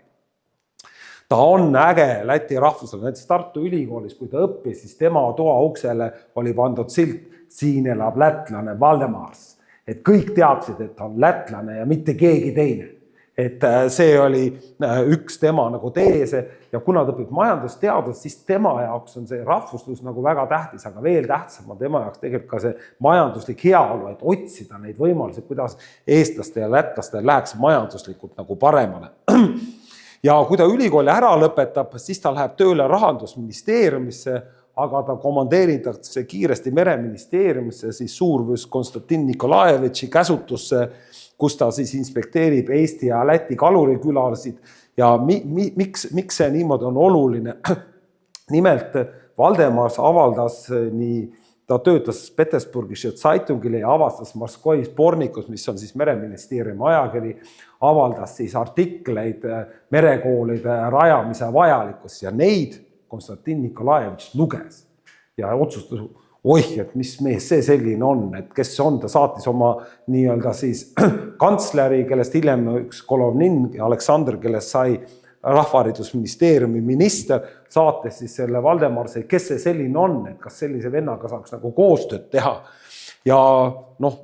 Ta on äge Läti rahvusele, näiteks Tartu Ülikoolis, kui ta õppis, siis tema toa uksele oli pandud silt, siin elab lätlane Valdemars. Et kõik teaksid, et ta on lätlane ja mitte keegi teine. Et see oli üks tema nagu teese ja kuna ta õpib majandusteadust, siis tema jaoks on see rahvuslus nagu väga tähtis, aga veel tähtsam on tema jaoks tegelikult ka see majanduslik heaolu, et otsida neid võimalusi, kuidas eestlaste ja lätlaste läheks majanduslikult nagu paremale. Ja kui ta ülikooli ära lõpetab, siis ta läheb tööle rahandusministeeriumisse, aga ta komandeeritakse kiiresti mereministeeriumisse, siis suurvõs Konstantin Nikolajevitši käsutusse, kus ta siis inspekteerib Eesti ja Läti kalurikülasid. Ja miks see niimoodi on oluline? Nimelt Valdemars avaldas ta töötas Petersburgis ja Zeitungile ja avastas Moskvai Spornikus, mis on siis mereministeeriumi ajakiri, avaldas siis artikleid merekoolide rajamise vajalikkus ja neid Konstantin Nikolajevitš luges ja otsustas, et mis mees see selline on, et kes on, ta saatis oma nii-öelda siis kantsleri, kellest hiljem üks Kolovnin ja Aleksander, kellest sai rahvaharidusministeeriumi minister, saates siis selle Valdemarse, kes see selline on, et kas sellise vennaga saaks nagu koostööd teha. Ja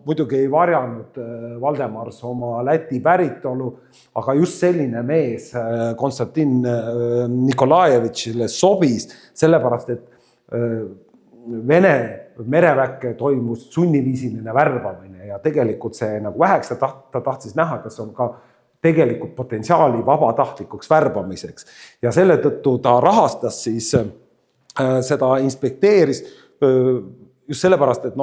muidugi ei varjanud Valdemars oma Läti päritolu, aga just selline mees Konstantin Nikolajevitšile sobis, sellepärast, et Vene mereväkke toimus sunniviisiline värbamine ja tegelikult see nagu väheks ta tahtis näha, kas on ka tegelikult potentsiaali vabatahtlikuks värbamiseks. Ja selle tõttu ta rahastas siis seda inspekteeris just sellepärast, et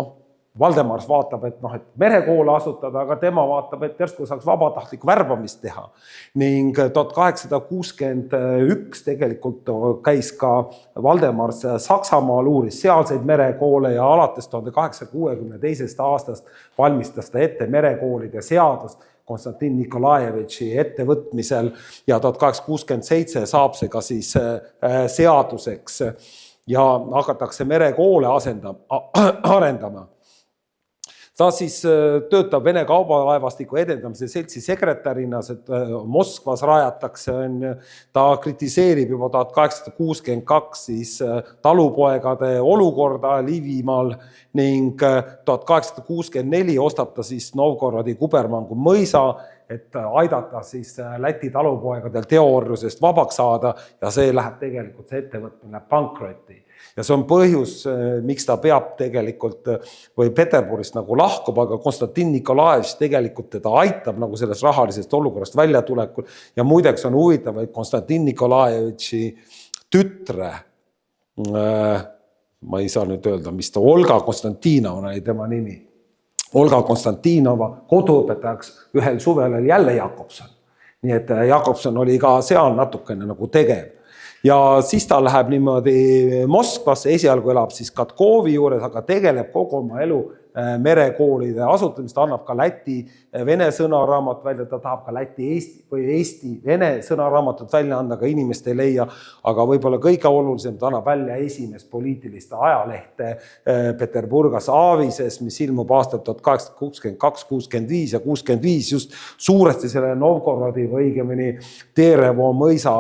Valdemars vaatab, et merekoole asutada, aga tema vaatab, et järsku saaks vabatahtlikku värbamist teha. Ning 1861 tegelikult käis ka Valdemars Saksamaal, uuris sealseid merekoole ja alates 1862. aastast valmistas ta ette merekoolide seadust Konstantin Nikolajevitši ettevõtmisel ja 1867 saab see ka siis seaduseks ja hakatakse merekoole arendama. Ta siis töötab Vene kaubalaevastiku edendamise seltsi sekretärina, Moskvas rajatakse, ta kritiseerib juba 1862 siis talupoegade olukorda Liivimaal ning 1864 ostab ta siis Novgorodi Kubermangu mõisa, et aidata siis Läti talupoegadel teoorjusest vabaks saada ja see läheb tegelikult see ettevõtmine pankrotti. Ja see on põhjus, miks ta peab tegelikult või Peterburist nagu lahkub, aga Konstantin Nikolaevitš tegelikult teda aitab nagu sellest rahalisest olukorrast välja tulekul. Ja muideks on huvitav, et Konstantin Nikolajevitši tütre, ma ei saa nüüd öelda, mis ta, Olga Konstantinova oli tema nimi. Olga Konstantinova koduõpetajaks ühel suvel oli jälle Jakobson. nii et Jakobson oli ka seal natukene nagu tegev. Ja siis ta läheb niimoodi Moskvasse, esialgu elab siis Katkovi juures, aga tegeleb kogu oma elu merekoolide asutamist, annab ka Läti vene sõnaraamat välja, ta tahab ka Eesti vene sõnaraamatut välja anda, aga inimest ei leia, aga võib-olla kõige olulisem, ta annab välja esimest poliitiliste ajalehte Peterburgas Aavises, mis ilmub aastat 1862, 65 ja 65 just suuresti selle Novgorodi või õigemini Terevo mõisa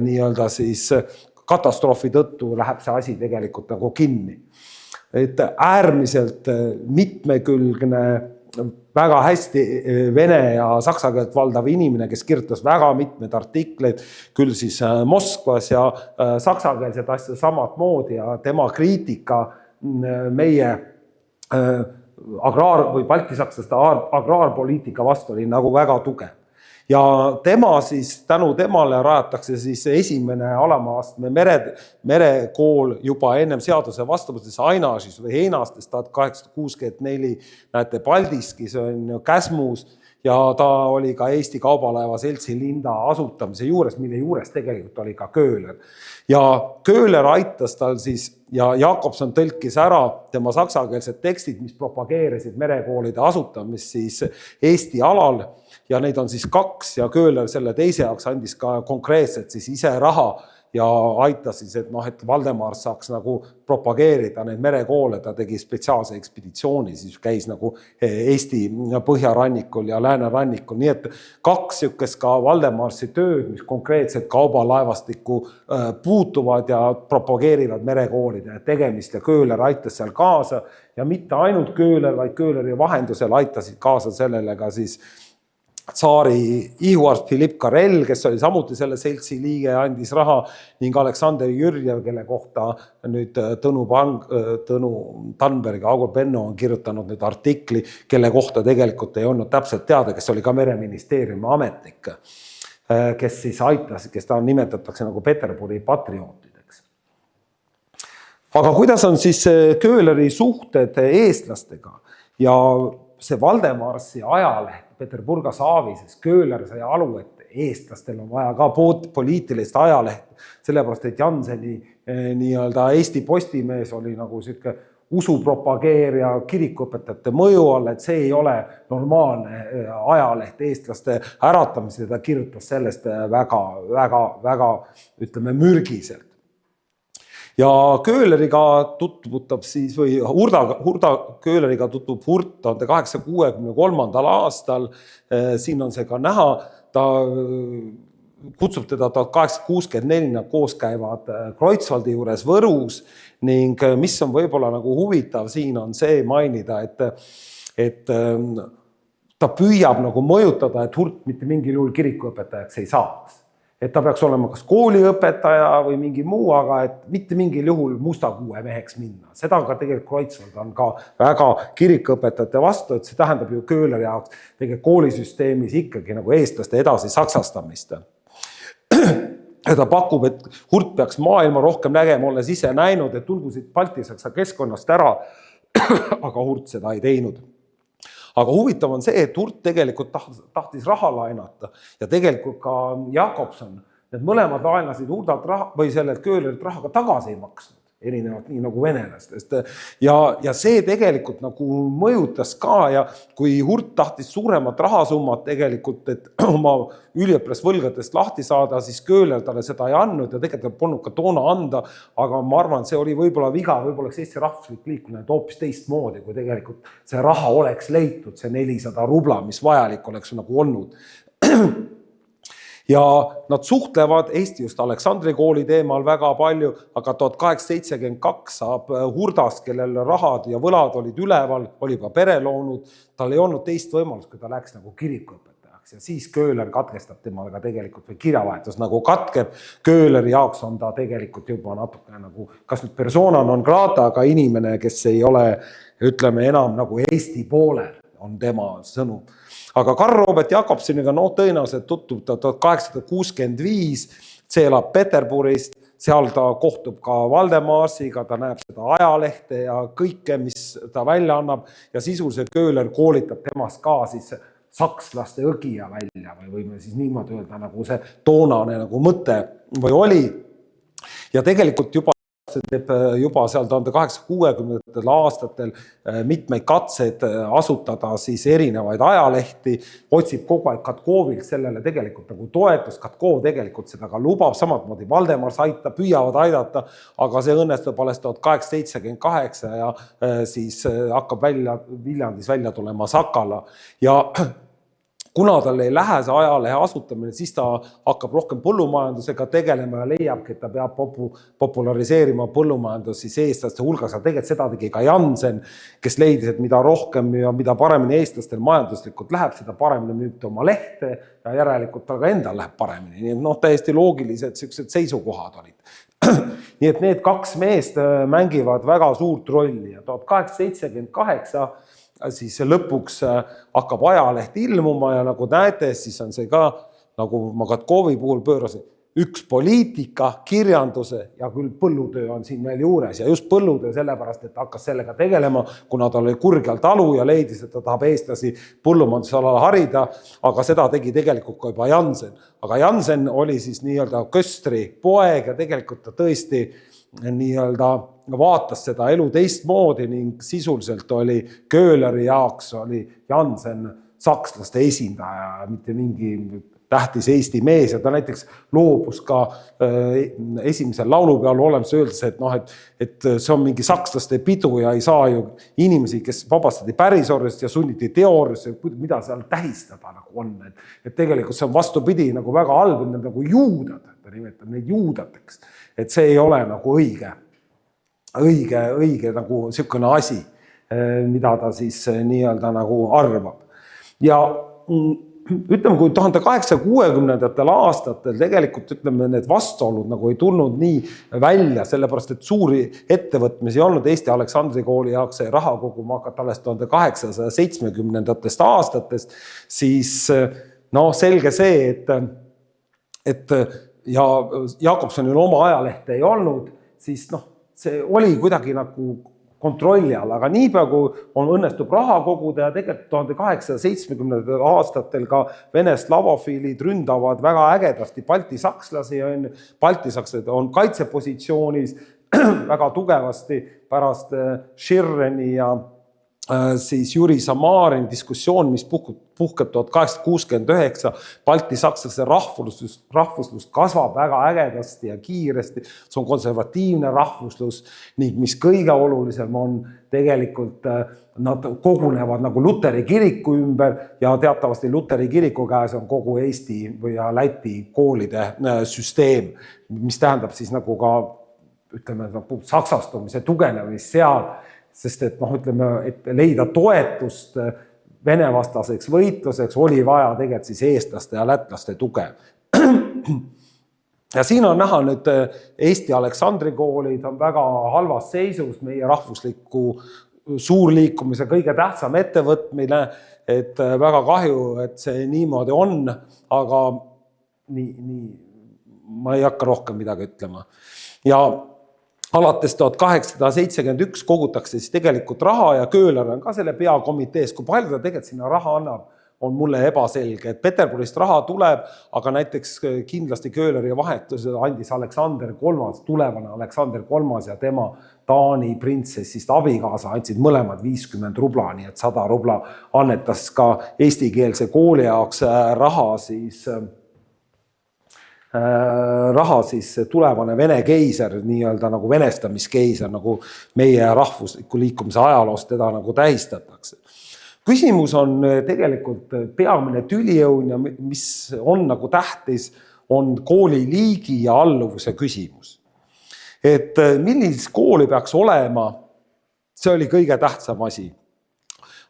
nii-öelda siis katastroofi tõttu läheb see asi tegelikult nagu kinni. Et äärmiselt mitmekülgne, väga hästi vene ja saksa keelt valdav inimene, kes kirjutas väga mitmed artikleid, küll siis Moskvas ja saksakeelset asja samad moodi ja tema kriitika meie või baltisakslaste agraarpoliitika vastu oli nagu väga tugev. Ja tema siis, tänu temale rajatakse siis esimene alamaastme merekool juba ennem seaduse vastuvõttes Ainažis või Heinastes 1864, näete Paldiskis on Käsmus ja ta oli ka Eesti Kaubalaeva Seltsi Linda asutamise juures, mille juures tegelikult oli ka Köhler. Ja Köhler aitas tal siis ja Jakobson tõlkis ära tema saksakeelsed tekstid, mis propageerisid merekoolide asutamist siis Eesti alal ja neid on siis 2 ja Köhler selle teise jaoks andis ka konkreetselt siis ise raha ja aitas siis, et Valdemar saaks nagu propageerida neid merekoole, ta tegi spetsiaalse ekspeditsiooni, siis käis nagu Eesti põhjarannikul ja läänerannikul, nii et 2 sükest ka Valdemarsi tööd, mis konkreetselt kaubalaevastikku puutuvad ja propageerivad merekoolide tegemist ja Köhler aitas seal kaasa ja mitte ainult Köhler, vaid Köhleri vahendusel aitasid kaasa sellele ka siis tsaari ihuarst Philipp Karel, kes oli samuti selle seltsi liige, andis raha ning Aleksander Jürjev, kelle kohta nüüd Tõnu Tanberg ja Agur Benno on kirjutanud nüüd artikli, kelle kohta tegelikult ei olnud täpselt teada, kes oli ka mereministeeriumi ametnik, kes siis aitas, kes ta nimetatakse nagu Peterburi patriootideks. Aga kuidas on siis Köhleri suhted eestlastega ja see Valdemarsi ajaleht Peterburgas Aavises, Köhler sai alu, et eestlastel on vaja ka poliitilist ajalehte, sellepärast, et Janseni nii-öelda Eesti Postimees oli nagu selline usupropageerija kirikuõpetajate mõju all, et see ei ole normaalne ajaleht eestlaste äratamisel, ta kirjutas sellest väga, ütleme, mürgiselt. Ja Köhleriga tutvutab siis, või Hurda Köhleriga tutvub Hurt 1863. aastal, siin on see ka näha, ta kutsub teda 1864, nad koos käivad Kreutzwaldi juures Võrus ning mis on võib-olla nagu huvitav siin on see mainida, et ta püüab nagu mõjutada, et Hurt mitte mingil juhul kirikuõpetajaks ei saaks. Et ta peaks olema kas kooliõpetaja või mingi muu, aga et mitte mingil juhul mustakuue meheks minna. Seda ka tegelikult Kreutzwald on ka väga kirikuõpetajate vastu, et see tähendab ju Köhleri jaoks tegelikult koolisüsteemis ikkagi nagu eestlaste edasi saksastamist. Ja ta pakub, et Hurt peaks maailma rohkem nägema, olles ise näinud, et tulgusid baltisaksa keskkonnast ära, aga Hurt seda ei teinud. Aga huvitav on see, et Hurt tegelikult tahtis raha laenata ja tegelikult ka Jakobson, need mõlemad laenasid Hurdalt raha või sellelt Köhlerilt raha ka tagasi ei maksnud, erinevalt nii nagu venelastest. Ja see tegelikult nagu mõjutas ka ja kui Hurt tahtis suuremat rahasummat tegelikult, et oma üliõpilasvõlgadest lahti saada, siis Köhler talle seda ei andnud ja tegelikult polnud ka toona anda, aga ma arvan, see oli võib-olla viga, võib-olla Eesti rahvuslik liikumine hoopis teistmoodi, kui tegelikult see raha oleks leitud, see 400 rubla, mis vajalik oleks nagu olnud. Ja nad suhtlevad Eesti just Aleksandri kooli teemal väga palju, aga 1872 saab Hurdas, kellel rahad ja võlad olid üleval, oli ka pere loonud, tal ei olnud teist võimalust, kui ta läks nagu kirikuõpetajaks ja siis Köhler katkestab temaga tegelikult või kirjavahetus nagu katkeb. Köhleri jaoks on ta tegelikult juba natuke nagu, kas nüüd persona non grata, aga inimene, kes ei ole, ütleme enam nagu Eesti poolel, on tema sõnum. Aga Karl Robert Jakobsoniga tõenäoliselt tuttub ta 1865, see elab Peterburist, seal ta kohtub ka Valdemarsiga, ta näeb seda ajalehte ja kõike, mis ta välja annab ja sisuliselt Köhler koolitab temast ka siis sakslaste õgija välja või võime siis niimoodi öelda, nagu see toonane nagu mõte või oli. Ja tegelikult juba seal 1860 aastatel mitmeid katseid asutada siis erinevaid ajalehti, otsib kogu aeg Katkovilt sellele tegelikult nagu toetust, Katkov tegelikult seda ka lubab, samad moodi Valdemar Saita püüavad aidata, aga see õnnestub alles 1878 ja siis hakkab Viljandis välja tulema Sakala ja kuna tal ei lähe see ajalehe asutamine, siis ta hakkab rohkem põllumajandusega tegelema ja leiabki, et ta peab populariseerima põllumajandusi eestlaste hulgas. Tegelikult seda tegi ka Jansen, kes leidis, et mida rohkem ja mida paremini eestlastel majanduslikult läheb, seda paremini müüb oma lehte ja järelikult tal ka endal läheb paremini. Nii et täiesti loogilised sellised seisukohad olid. Nii et need kaks meest mängivad väga suurt rolli ja 1878 siis lõpuks hakkab ajaleht ilmuma ja nagu näete, siis on see ka, nagu ma Katkovi puhul pöörasin, üks poliitika, kirjanduse ja küll põllutöö on siin veel juures ja just põllutöö sellepärast, et hakkas sellega tegelema, kuna ta oli Kurgjal talu ja leidis, et ta tahab eestlasi põllumajandusalal harida, aga seda tegi tegelikult ka juba Jansen. Aga Jansen oli siis nii-öelda Köstri poeg ja tegelikult ta tõesti nii-öelda vaatas seda elu teistmoodi ning sisuliselt oli Köhleri jaoks oli Jansen sakslaste esindaja, mitte mingi tähtis Eesti mees ja ta näiteks loobus ka esimesel laulupeal olemas öeldes, et see on mingi sakslaste pidu ja ei saa ju inimesi, kes vabastati pärisorjast ja sunniti teooriasse, mida seal tähistada nagu on. Et tegelikult see on vastupidi nagu väga halb, nagu juudad, ta nimetab neid juudateks. Et see ei ole nagu õige nagu sihukene asi, mida ta siis nii-öelda nagu arvab. Ja ütleme, kui 1860 aastatel tegelikult ütleme, need vastuolud nagu ei tulnud nii välja, sellepärast, et suuri ettevõtmisi olnud Eesti Aleksandri kooli jaoks sai raha koguma hakata alles 1870 aastatest, siis selge see, et ja Jakobsonil oma ajalehte ei olnud, siis see oli kuidagi nagu kontrolli all, aga niipea kui õnnestub raha koguda ja tegelikult 1870 aastatel ka Vene slavofiilid ründavad väga ägedasti baltisakslasi, baltisakslased on kaitsepositsioonis väga tugevasti pärast Schirreni ja siis Jüri Samarin diskussioon, mis puhkeb 1869, baltisakslaste rahvuslus kasvab väga ägedasti ja kiiresti, see on konservatiivne rahvuslus ning mis kõige olulisem on tegelikult, nad kogunevad nagu Luteri kiriku ümber ja teatavasti Luteri kiriku käes on kogu Eesti või Läti koolide süsteem, mis tähendab siis nagu ka ütleme, saksastumise tugevnemist seal, sest et et leida toetust venevastaseks võitluseks oli vaja tegelikult siis eestlaste ja lätlaste tuge. Ja siin on näha nüüd Eesti Aleksandri koolid on väga halvas seisus, meie rahvusliku suurliikumise kõige tähtsam ettevõtmine, et väga kahju, et see niimoodi on, aga ma ei hakka rohkem midagi ütlema. Ja alates 1871 kogutakse siis tegelikult raha ja Köhler on ka selle peakomitees, kui palju ta tegelikult sinna raha annab, on mulle ebaselge, et Peterburist raha tuleb, aga näiteks kindlasti Köhleri vahetus andis Aleksander III, tulevane Aleksander III ja tema Taani printsessist abikaasa andsid mõlemad 50 rubla, nii et 100 rubla annetas ka eestikeelse kooli jaoks raha siis tulevane Vene keiser, nii-öelda nagu venestamiskeiser, nagu meie rahvusliku liikumise ajaloos teda nagu tähistatakse. Küsimus on tegelikult peamine tülijõun ja mis on nagu tähtis, on kooli liigi ja alluvuse küsimus. Et millist kooli peaks olema, see oli kõige tähtsam asi.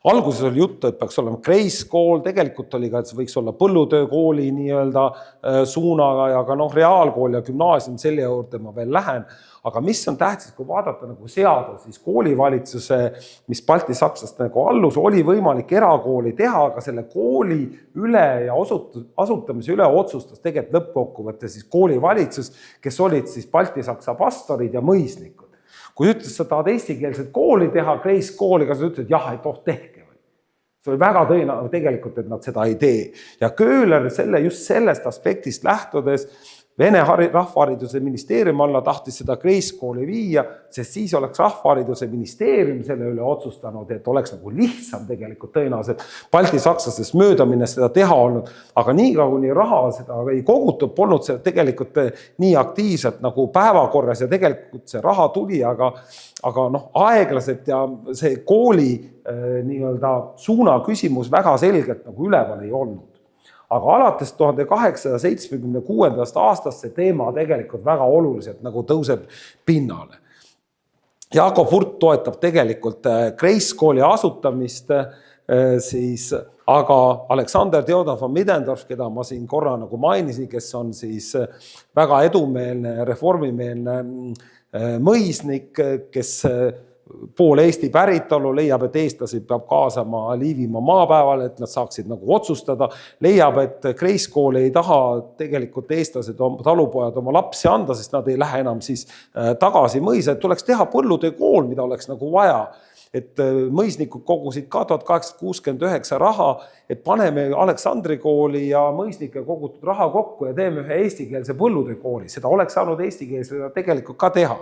Alguses oli juttu, et peaks olema kreiskool, tegelikult oli ka, et see võiks olla põllutöökooli nii-öelda suunaga ja ka reaalkool ja gümnaasium, selle juurde ma veel lähen. Aga mis on tähtis, kui vaadata nagu seadus, siis koolivalitsuse, mis baltisakslaste nagu allus, oli võimalik erakooli teha, aga selle kooli üle ja asutamise üle otsustas tegelikult lõppkokkuvõtte siis koolivalitsus, kes olid siis baltisaksa pastorid ja mõisnikud. Kui ütles, sa tahad eestikeelset kooli teha, kreiskooli, kas sa ütled, jah, et tehke või. See oli väga tõenäoline tegelikult, et nad seda ei tee. Ja Köhler just sellest aspektist lähtudes Vene rahvahariduse ministeeriumi alla tahtis seda Grace kooli viia, sest siis oleks rahvahariduse ministeerium selle üle otsustanud, et oleks nagu lihtsam tegelikult tõenäoliselt balti-sakslasest mööda minnes seda teha olnud. Aga nii kuni raha seda ei kogutud, polnud see tegelikult nii aktiivselt nagu päevakorras ja tegelikult see raha tuli, aga aeglaselt ja see kooli nii-öelda suuna küsimus väga selgelt nagu üleval ei olnud. Aga alates 1876. aastast see teema tegelikult väga oluliselt nagu tõuseb pinnale. Jakob Hurt toetab tegelikult Grace kooli asutamist, aga Alexander Theodor von Middendorf, keda ma siin korra nagu mainisin, kes on siis väga edumeelne, reformimeelne mõisnik, kes pool Eesti päritolu, leiab, et eestlased peab kaasama Liivimaa maapäevale, et nad saaksid nagu otsustada, leiab, et Grace kool ei taha tegelikult eestlased, talupojad oma lapsi anda, sest nad ei lähe enam siis tagasi mõisa, et tuleks teha põllutöö kool, mida oleks nagu vaja. Et mõisnikud kogusid ka 1869 raha, et paneme Aleksandri kooli ja mõisnike kogutud raha kokku ja teeme ühe eestikeelse põllutöö kooli. Seda oleks saanud eestikeelse tegelikult ka teha.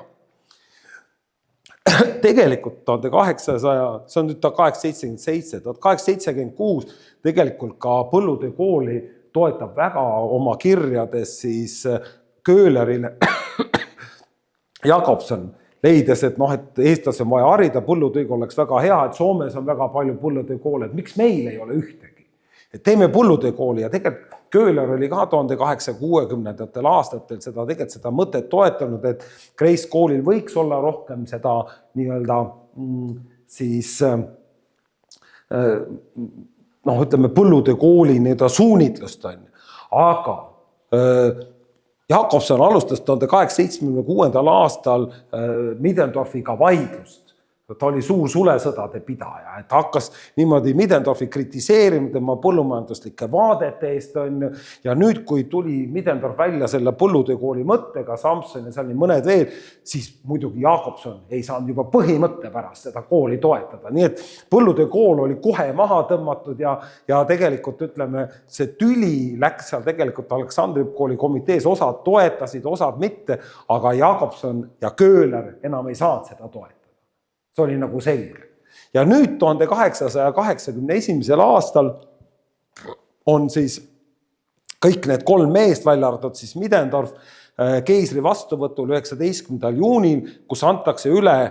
Tegelikult 1800, see on nüüd 1877, 1876 tegelikult ka põllutöö kooli toetab väga oma kirjades siis Köhlerile Jakobson, leides, et et eestlasi on vaja harida, põllutööga oleks väga hea, et Soomes on väga palju põllutöö koole, et miks meil ei ole ühtegi. Et teeme põllutöö kooli ja tegelikult Köhler oli ka 1860. aastatel seda mõtet toetanud, et Grace koolil võiks olla rohkem seda nii-öelda siis ütleme põllutöö kooli nii-öelda suunitlust on. Aga Jakobson alustas 1876. aastal Middendorfiga vaidlust. Ta oli suur sulesõdade pidaja, et hakkas niimoodi Middendorfi kritiseerima tema põllumajanduslike vaadete eest on. Ja nüüd, kui tuli Middendorf välja selle põllutöökooli mõttega, Samson ja seal mõned veel, siis muidugi Jakobson ei saanud juba põhimõtte pärast seda kooli toetada. Nii et põllutöökool oli kohe maha tõmmatud ja tegelikult ütleme, see tüli läks seal tegelikult Aleksandri kooli komitees, osad toetasid, osad mitte, aga Jakobson ja Köhler enam ei saanud seda toetada. See oli nagu selge. Ja nüüd 1881. aastal on siis kõik need kolm meest välja arvatud siis Middendorf keisri vastuvõtul 19. juunil, kus antakse üle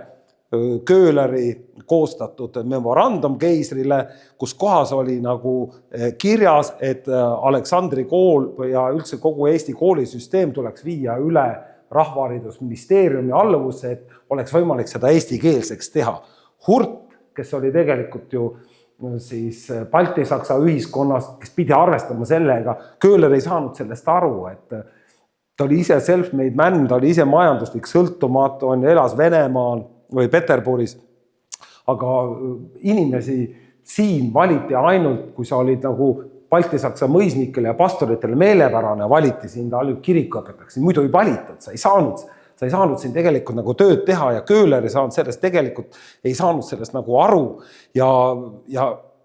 Köhleri koostatud memorandum keisrile, kus kohas oli nagu kirjas, et Aleksandri kool ja üldse kogu Eesti koolisüsteem tuleks viia üle rahvaharidusministeeriumi alluvusse, et oleks võimalik seda eestikeelseks teha. Hurt, kes oli tegelikult ju siis Balti-Saksa ühiskonnas, kes pidi arvestama sellega, Köhler ei saanud sellest aru, et ta oli ise self-made man, ta oli ise majanduslik sõltumatu, elas Venemaal või Peterburis, aga inimesi siin valiti ainult, kui sa olid nagu Balti-Saksa mõisnikele ja pastoritele meelepärane valiti siin, ta oli kirikuõpetaks, muidu ei valitud, sa ei saanud siin tegelikult nagu tööd teha ja Köhler ei saanud sellest nagu aru ja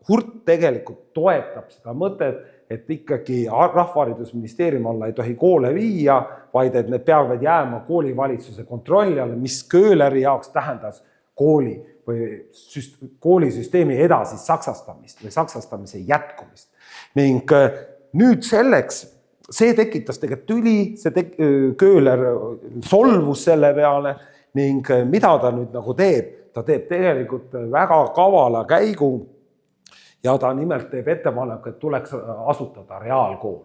Hurt tegelikult toetab seda mõtet, et ikkagi rahvaharidusministeeriumi alla ei tohi koole viia, vaid et need peavad jääma koolivalitsuse kontrolli alla, mis Köhleri jaoks tähendas kooli või koolisüsteemi edasi saksastamist või saksastamise jätkumist. Ning nüüd selleks, see tekitas tegelikult tüli, Köhler solvus selle peale ning mida ta nüüd nagu teeb? Ta teeb tegelikult väga kavala käigu ja ta nimelt teeb ettepanek, et tuleks asutada reaalkool.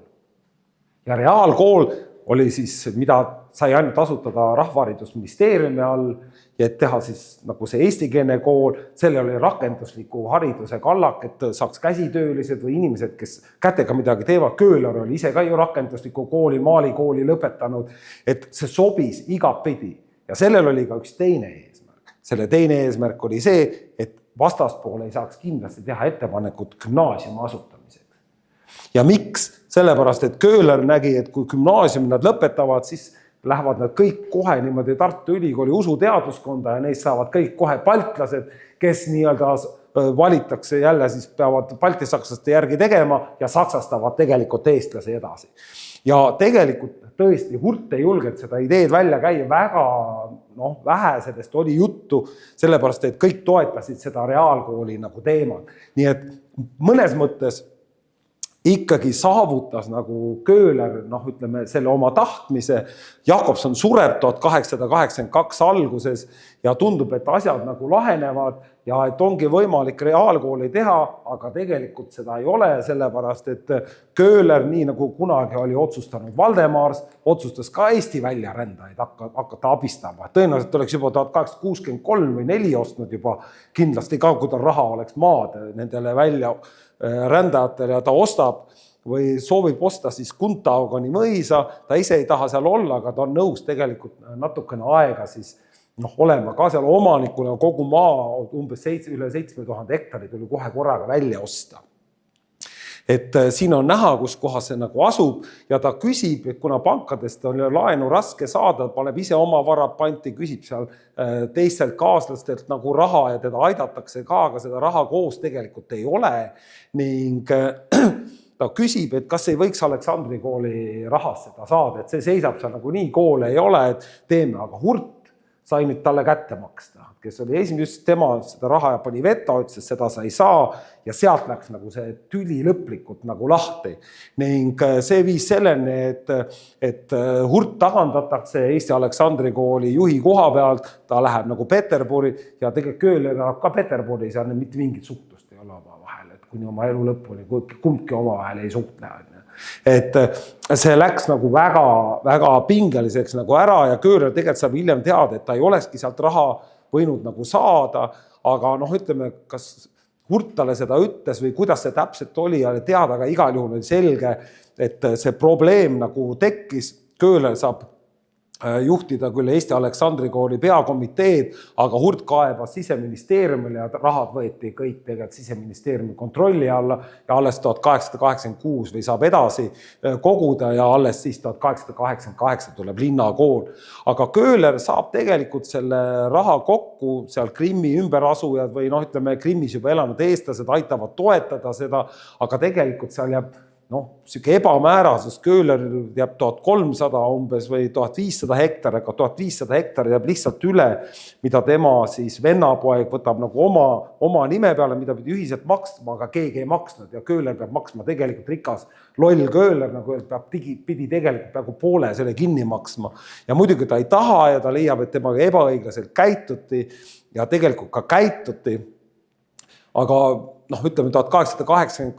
Ja reaalkool oli siis, mida sai ainult asutada rahvaharidusministeeriumi all ja et teha siis nagu see eestikeelne kool, selle oli rakendusliku hariduse kallak, et saaks käsitöölised või inimesed, kes kätega midagi teevad. Köhler oli ise ka ju rakendusliku kooli, maalikooli lõpetanud, et see sobis igapidi. Ja sellel oli ka üks teine eesmärk. Selle teine eesmärk oli see, et vastaspool ei saaks kindlasti teha ettepanekut gümnaasiumi asutamiseks. Ja miks? Sellepärast, et Köhler nägi, et kui gümnaasiumi nad lõpetavad, siis lähevad nad kõik kohe niimoodi Tartu Ülikooli usuteaduskonda ja neist saavad kõik kohe baltlased, kes nii-öelda valitakse jälle, siis peavad baltisakslaste järgi tegema ja saksastavad tegelikult eestlasi edasi. Ja tegelikult tõesti Hurt ei julgenud seda ideed välja käia, väga vähe sellest oli juttu, sellepärast, et kõik toetasid seda reaalkooli nagu teemat. Nii et mõnes mõttes ikkagi saavutas nagu Köhler, ütleme, selle oma tahtmise. Jakobson sureb 1882 alguses ja tundub, et asjad nagu lahenevad ja et ongi võimalik reaalkooli teha, aga tegelikult seda ei ole, sellepärast, et Köhler, nii nagu kunagi oli otsustanud Valdemars, otsustas ka Eesti väljarändajaid hakata abistama. Tõenäoliselt oleks juba 1863 või 4 ostnud juba kindlasti ka, kui ta raha oleks maad nendele välja rändajatele ja ta ostab või soovib osta siis Kuntaugani mõisa, ta ise ei taha seal olla, aga ta on nõus tegelikult natukene aega siis olema ka seal omanikuna, kogu maa umbes üle 7000 hektari tuli kohe korraga välja osta. Et siin on näha, kus kohas see nagu asub ja ta küsib, et kuna pankadest on laenu raske saada, paneb ise oma varad panti, küsib seal teistelt kaaslastelt nagu raha ja teda aidatakse ka, aga seda raha koos tegelikult ei ole. Ning ta küsib, et kas ei võiks Aleksandri kooli rahast seda saada, et see seisab seal nagu nii, koole ei ole, et teeme, aga Hurt sai nüüd talle kätte maksta, kes oli esimest tema seda raha ja pani veto, ütles, seda sa ei saa ja sealt läks nagu see tüli lõplikult nagu lahti. Ning see viis selleni, et Hurt tagandatakse Eesti Aleksandri kooli juhi koha pealt, ta läheb nagu Peterburi ja tegelikult Köhler läheb ka Peterburi, seal mitte mingit suhtlust ei ole oma vahel, et kuni oma elu lõpuni kumbki oma vahel ei suhtle. Et see läks nagu väga, väga pingeliseks nagu ära ja Köhler tegelikult saab hiljem teada, et ta ei olekski sealt raha võinud nagu saada, aga ütleme, kas Hurt talle seda ütles või kuidas see täpselt oli ja teada, aga igal juhul oli selge, et see probleem nagu tekkis, Köhler saab juhtida küll Eesti Aleksandri kooli peakomiteed, aga Hurt kaebas siseministeeriumile ja rahad võeti kõik tegelikult siseministeeriumi kontrolli alla ja alles 1886 või saab edasi koguda ja alles siis 1888 tuleb linnakool. Aga Köhler saab tegelikult selle raha kokku, seal Krimmi ümberasujad või ütleme, Krimmis juba elanud eestlased aitavad toetada seda, aga tegelikult seal jääb siuke ebamäärasus, Köhler jääb 1300 umbes või 1500 hektari, aga 1500 hektari jääb lihtsalt üle, mida tema siis vennapoeg võtab nagu oma nime peale, mida pidi ühiselt maksma, aga keegi ei maksnud ja Köhler peab maksma tegelikult rikas loll Köhler, nagu pidi tegelikult peaaegu poole selle kinni maksma. Ja muidugi ta ei taha ja ta leiab, et temaga ebaõiglaselt käituti ja tegelikult ka käituti, aga ütleme 1888,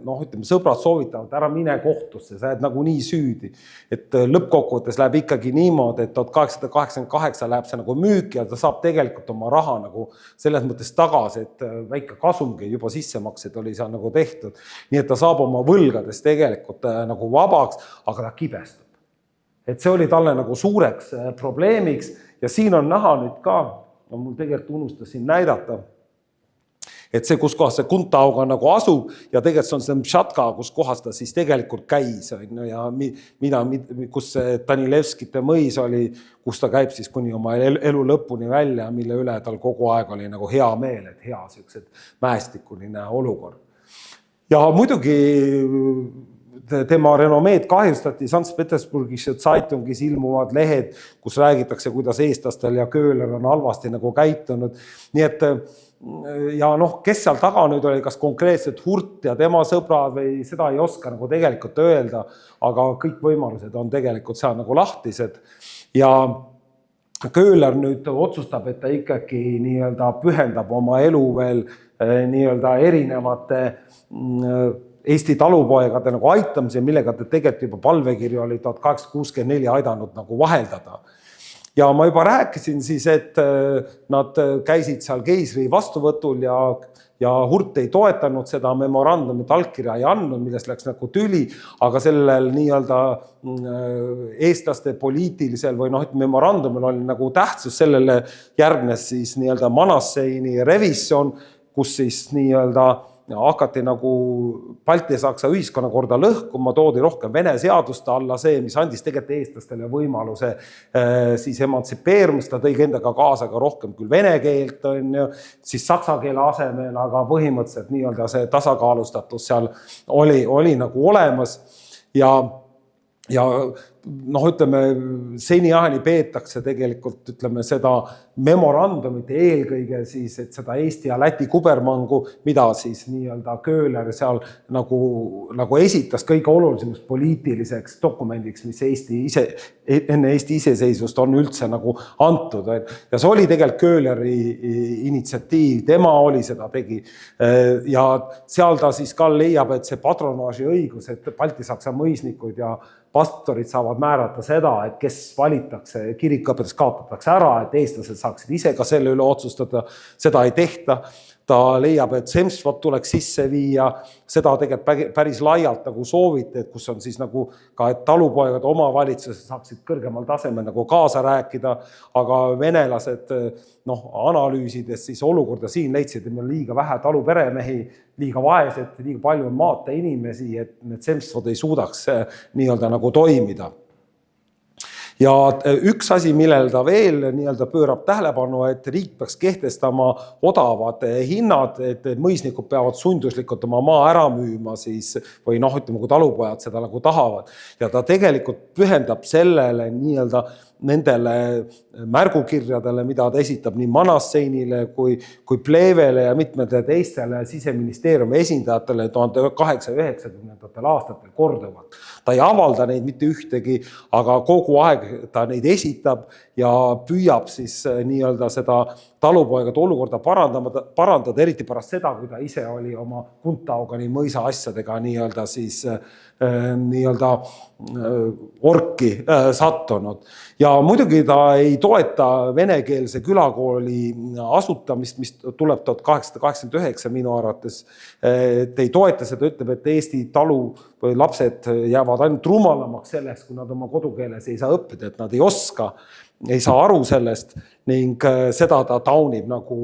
ütleme sõbrad soovitavad, ära mine kohtusse, sa jääd nagu nii süüdi. Et lõppkokkuvõttes läheb ikkagi niimoodi, et 1888 läheb see nagu müük ja ta saab tegelikult oma raha nagu selles mõttes tagasi, et väike kasumgi juba sissemaksed oli seal nagu tehtud. Nii et ta saab oma võlgades tegelikult nagu vabaks, aga ta kibestab. Et see oli talle nagu suureks probleemiks ja siin on näha nüüd ka, mul tegelikult unustasin näidata, et see, kus kohas see Kuntauga nagu asub ja tegelikult see on see Mšatka, kus kohas ta siis tegelikult käis ja kus see Danilevskite mõis oli, kus ta käib siis kuni oma elu lõpuni välja, mille üle tal kogu aeg oli nagu hea meel, et hea sellised mäestikuline olukord. Ja muidugi tema renomeed kahjustati, Sankt-Petersburgis ja Zeitungis ilmuvad lehed, kus räägitakse, kuidas eestlastel ja Köhler on halvasti nagu käitunud. Nii et ja kes seal taga nüüd oli, kas konkreetselt Hurt ja tema sõbrad või seda ei oska nagu tegelikult öelda, aga kõik võimalused on tegelikult seal nagu lahtised. Ja Köhler nüüd otsustab, et ta ikkagi nii-öelda pühendab oma elu veel nii-öelda erinevate Eesti talupoegade nagu aitamise, millega ta tegelikult juba palvekirju oli 1864 aidanud nagu vaheldada. Ja ma juba rääkisin siis, et nad käisid seal keisri vastuvõtul ja Hurt ei toetanud seda memorandumit, allkirja ei andnud, millest läks nagu tüli, aga sellel nii-öelda eestlaste poliitilisel või memorandumil oli nagu tähtsus, sellele järgnes siis nii-öelda Manasseini revisjon, kus siis nii-öelda hakati nagu Balti-Saksa ühiskonnakorda lõhkuma, toodi rohkem Vene seaduste alla see, mis andis tegelikult eestlastele võimaluse siis emantsipeerumist, ta tõi endaga kaasa ka rohkem küll vene keelt, on ju, siis saksa keele asemel, aga põhimõtteliselt nii-öelda see tasakaalustatus seal oli nagu olemas ja ütleme, seniajani peetakse tegelikult, ütleme, seda memorandumit eelkõige siis, et seda Eesti ja Läti kubermangu, mida siis nii-öelda Köhler seal nagu esitas kõige olulisemaks poliitiliseks dokumendiks, mis enne Eesti iseseisvust on üldse nagu antud. Ja see oli tegelikult Köhleri initsiatiiv, tema oli seda tegi. Ja seal ta siis ka leiab, et see patronaaži õigus, et Balti-Saksa mõisnikud ja pastorid saavad määrata seda, et kes valitakse, kirikuõpetus kaotatakse ära, et eestlased saaksid ise ka selle üle otsustada, seda ei tehta. Ta leiab, et semstvot tuleks sisse viia, seda tegelikult päris laialt nagu sooviti, et kus on siis nagu ka, et talupoegad omavalitsused saaksid kõrgemal tasemel nagu kaasa rääkida, aga venelased analüüsides siis olukorda siin leidsid, et meil on liiga vähe taluperemehi, liiga vaesed, liiga palju on maata inimesi, et need semstvod ei suudaks nii-öelda nagu toimida. Ja üks asi, millel ta veel nii-öelda pöörab tähelepanu, et riik peaks kehtestama odavad hinnad, et mõisnikud peavad sunduslikult oma maa ära müüma siis, või ütleme, kui talupojad seda nagu tahavad. Ja ta tegelikult pühendab sellele nii-öelda nendele märgukirjadele, mida ta esitab nii Manasseinile kui Plevele ja mitmete teistele siseministeeriumi esindajatele 1890. aastatel korduvalt. Ta ei avalda neid mitte ühtegi, aga kogu aeg ta neid esitab ja püüab siis nii-öelda seda talupoegade olukorda parandada, eriti pärast seda, kui ta ise oli oma Kuntaugani mõisa asjadega nii-öelda siis nii-öelda orki sattunud. Ja muidugi ta ei toeta venekeelse külakooli asutamist, mis tuleb 1889 minu arvates. Ta ei toeta seda, ütleb, et Eesti talu või lapsed jäävad ainult rumalamaks selleks, kui nad oma kodukeeles ei saa õppida, et nad ei oska, ei saa aru sellest ning seda ta taunib nagu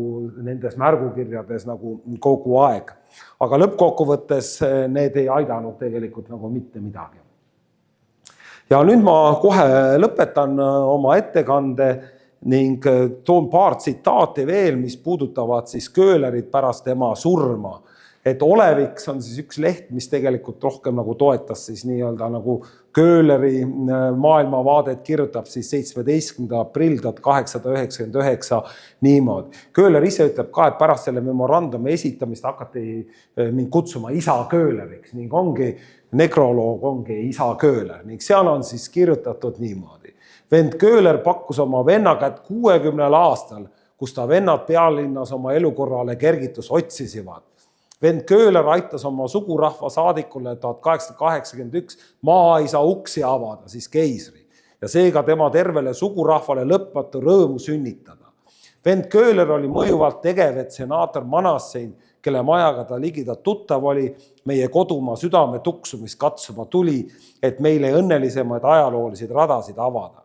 nendes märgukirjades nagu kogu aeg. Aga lõppkokkuvõttes need ei aidanud tegelikult nagu mitte midagi. Ja nüüd ma kohe lõpetan oma ettekande ning toon paar tsitaati veel, mis puudutavad siis Köhlerit pärast tema surma. Et Oleviks on siis üks leht, mis tegelikult rohkem nagu toetas siis nii-öelda nagu Köhleri maailmavaadet, kirjutab siis 17. aprill 1899 niimoodi. Köhler ise ütleb ka, et pärast selle memorandumi esitamist hakati mind kutsuma isa Köhleriks ning ongi nekroloog ongi isa Köhler ning seal on siis kirjutatud niimoodi. Vend Köhler pakkus oma venna kätt 60 aastal, kus ta vennad pealinnas oma elukorrale kergitus otsisivad. Vend Köhler aitas oma sugurahva saadikule 1881 maaisa uksi avada, siis keisri, ja seega tema tervele sugurahvale lõpmatu rõõmu sünnitada. Vend Köhler oli mõjuvalt tegev, et senaator Manassein, kelle majaga ta ligida tuttav oli, meie kodumaa südame tuksumist katsuma tuli, et meile õnnelisemaid ajaloolisid radasid avada.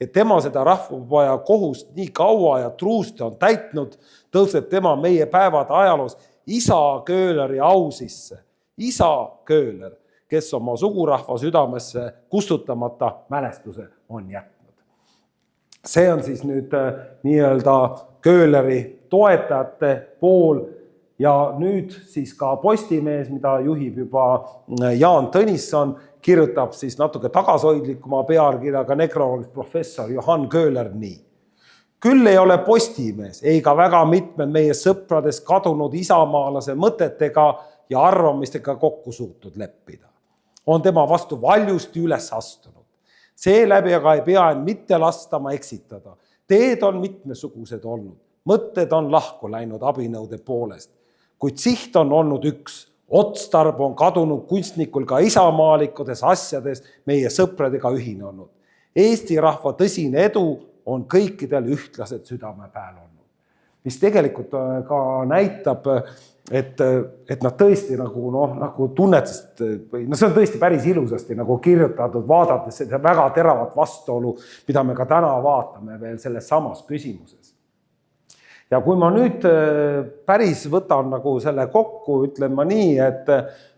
Et tema seda rahvapoja kohust nii kaua ja truuste on täitnud, tõuseb tema meie päevad ajaloos isa Köhleri au sisse. Isa Köhler, kes oma sugurahva südamesse kustutamata mälestuse on jätnud. See on siis nüüd nii-öelda Köhleri toetajate pool ja nüüd siis ka Postimees, mida juhib juba Jaan Tõnisson, kirjutab siis natuke tagasoidlikuma pealkirjaga nekroloogist professor Johan Köhler nii. Küll ei ole Postimees, eikä väga mitmed meie sõprades kadunud isamaalase mõtetega ja arvamistega kokku suutnud leppida. On tema vastu valjusti üles astunud. Seeläbi aga ei pea end mitte lastama eksitada. Teed on mitmesugused olnud. Mõtted on lahku läinud abinõude poolest. Kuid siht on olnud üks. Otstarb on kadunud kunstnikul ka isamaalikudes asjades meie sõpradega ühinenud. Eesti rahva tõsine edu on kõikidel ühtlased südamepääl olnud. Mis tegelikult ka näitab, et nad tõesti nagu tunnetasid, see on tõesti päris ilusasti nagu kirjutatud, vaadates seda väga teravat vastuolu, mida me ka täna vaatame veel selles samas küsimuses. Ja kui ma nüüd päris võtan nagu selle kokku, ütlen ma nii, et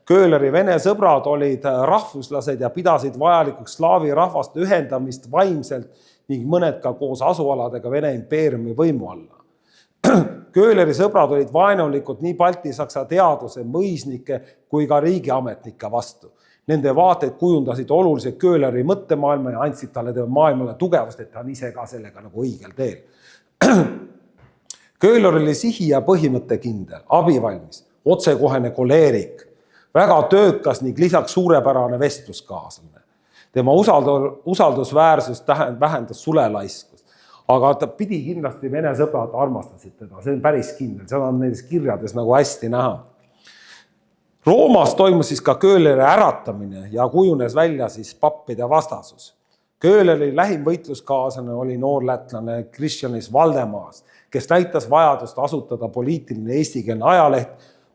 Köhleri vene sõbrad olid rahvuslased ja pidasid vajalikuks slaavi rahvaste ühendamist vaimselt ning mõned ka koos asualadega Vene impeeriumi võimu alla. Köhleri sõbrad olid vaenulikud nii baltisaksa teaduse, mõisnike kui ka riigiametnike vastu. Nende vaated kujundasid oluliselt Köhleri mõttemaailma ja andsid talle maailmale tugevust, et ta on ise ka sellega nagu õigel teel. Köhler oli sihi ja põhimõttekindel, abivalmis, otsekohene koleerik, väga töökas ning lisaks suurepärane vestluskaaslane. Tema usaldusväärsus vähendas sulelaiskust, aga ta pidi kindlasti vene sõbrad armastasid teda, see on päris kindel, see on nendes kirjades nagu hästi näha. Roomas toimus siis ka Köhleri äratamine ja kujunes välja siis pappide vastasus. Köhleri lähim võitluskaaslane oli noorlätlane Kristjanis Valdemaas, kes näitas vajadust asutada poliitiline eestikeelne ajaleht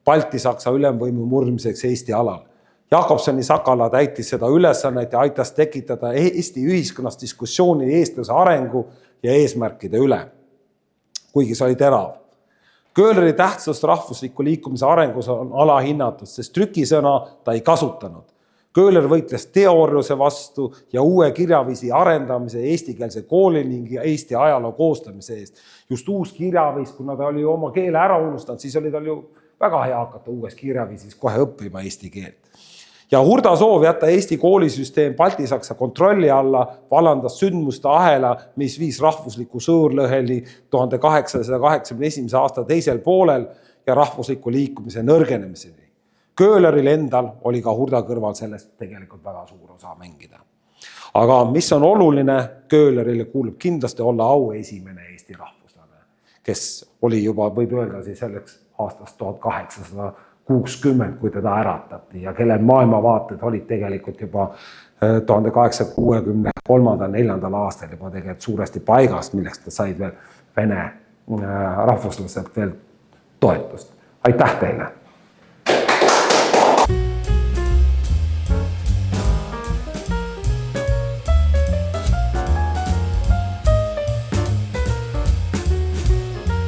Balti-Saksa ülemvõimu murdmiseks Eesti alal. Jakobsoni Sakala täitis seda ülesannet ja aitas tekitada Eesti ühiskonnas diskussiooni eestlase arengu ja eesmärkide üle, kuigi see oli terav. Köhleri tähtsust rahvusliku liikumise arengus on alahinnatud, sest trükisõna ta ei kasutanud. Köhler võitles teooriuse vastu ja uue kirjaviisi arendamise, eestikeelse kooli ning Eesti ajaloo koostamise eest. Just uus kirjaviis, kuna ta oli oma keele ära unustanud, siis oli tal ju väga hea hakata uues kirjaviisis kohe õppima eesti keelt. Ja Hurda soov jätta Eesti koolisüsteem Balti-Saksa kontrolli alla vallandas sündmuste ahela, mis viis rahvusliku sõõrlõheli 1881. aasta teisel poolel ja rahvusliku liikumise nõrgenemiseni. Köhleril endal oli ka Hurda kõrval sellest tegelikult väga suur osa mängida. Aga mis on oluline, Köhlerile kuulub kindlasti olla au esimene Eesti rahvuslane, kes oli juba, võib öelda siis selleks aastast 1860, kui teda äratati ja kelle maailmavaated olid tegelikult juba 1863-4. aastal juba tegelikult suuresti paigast, milleks ta said veel vene rahvuslaselt veel toetust. Aitäh teile!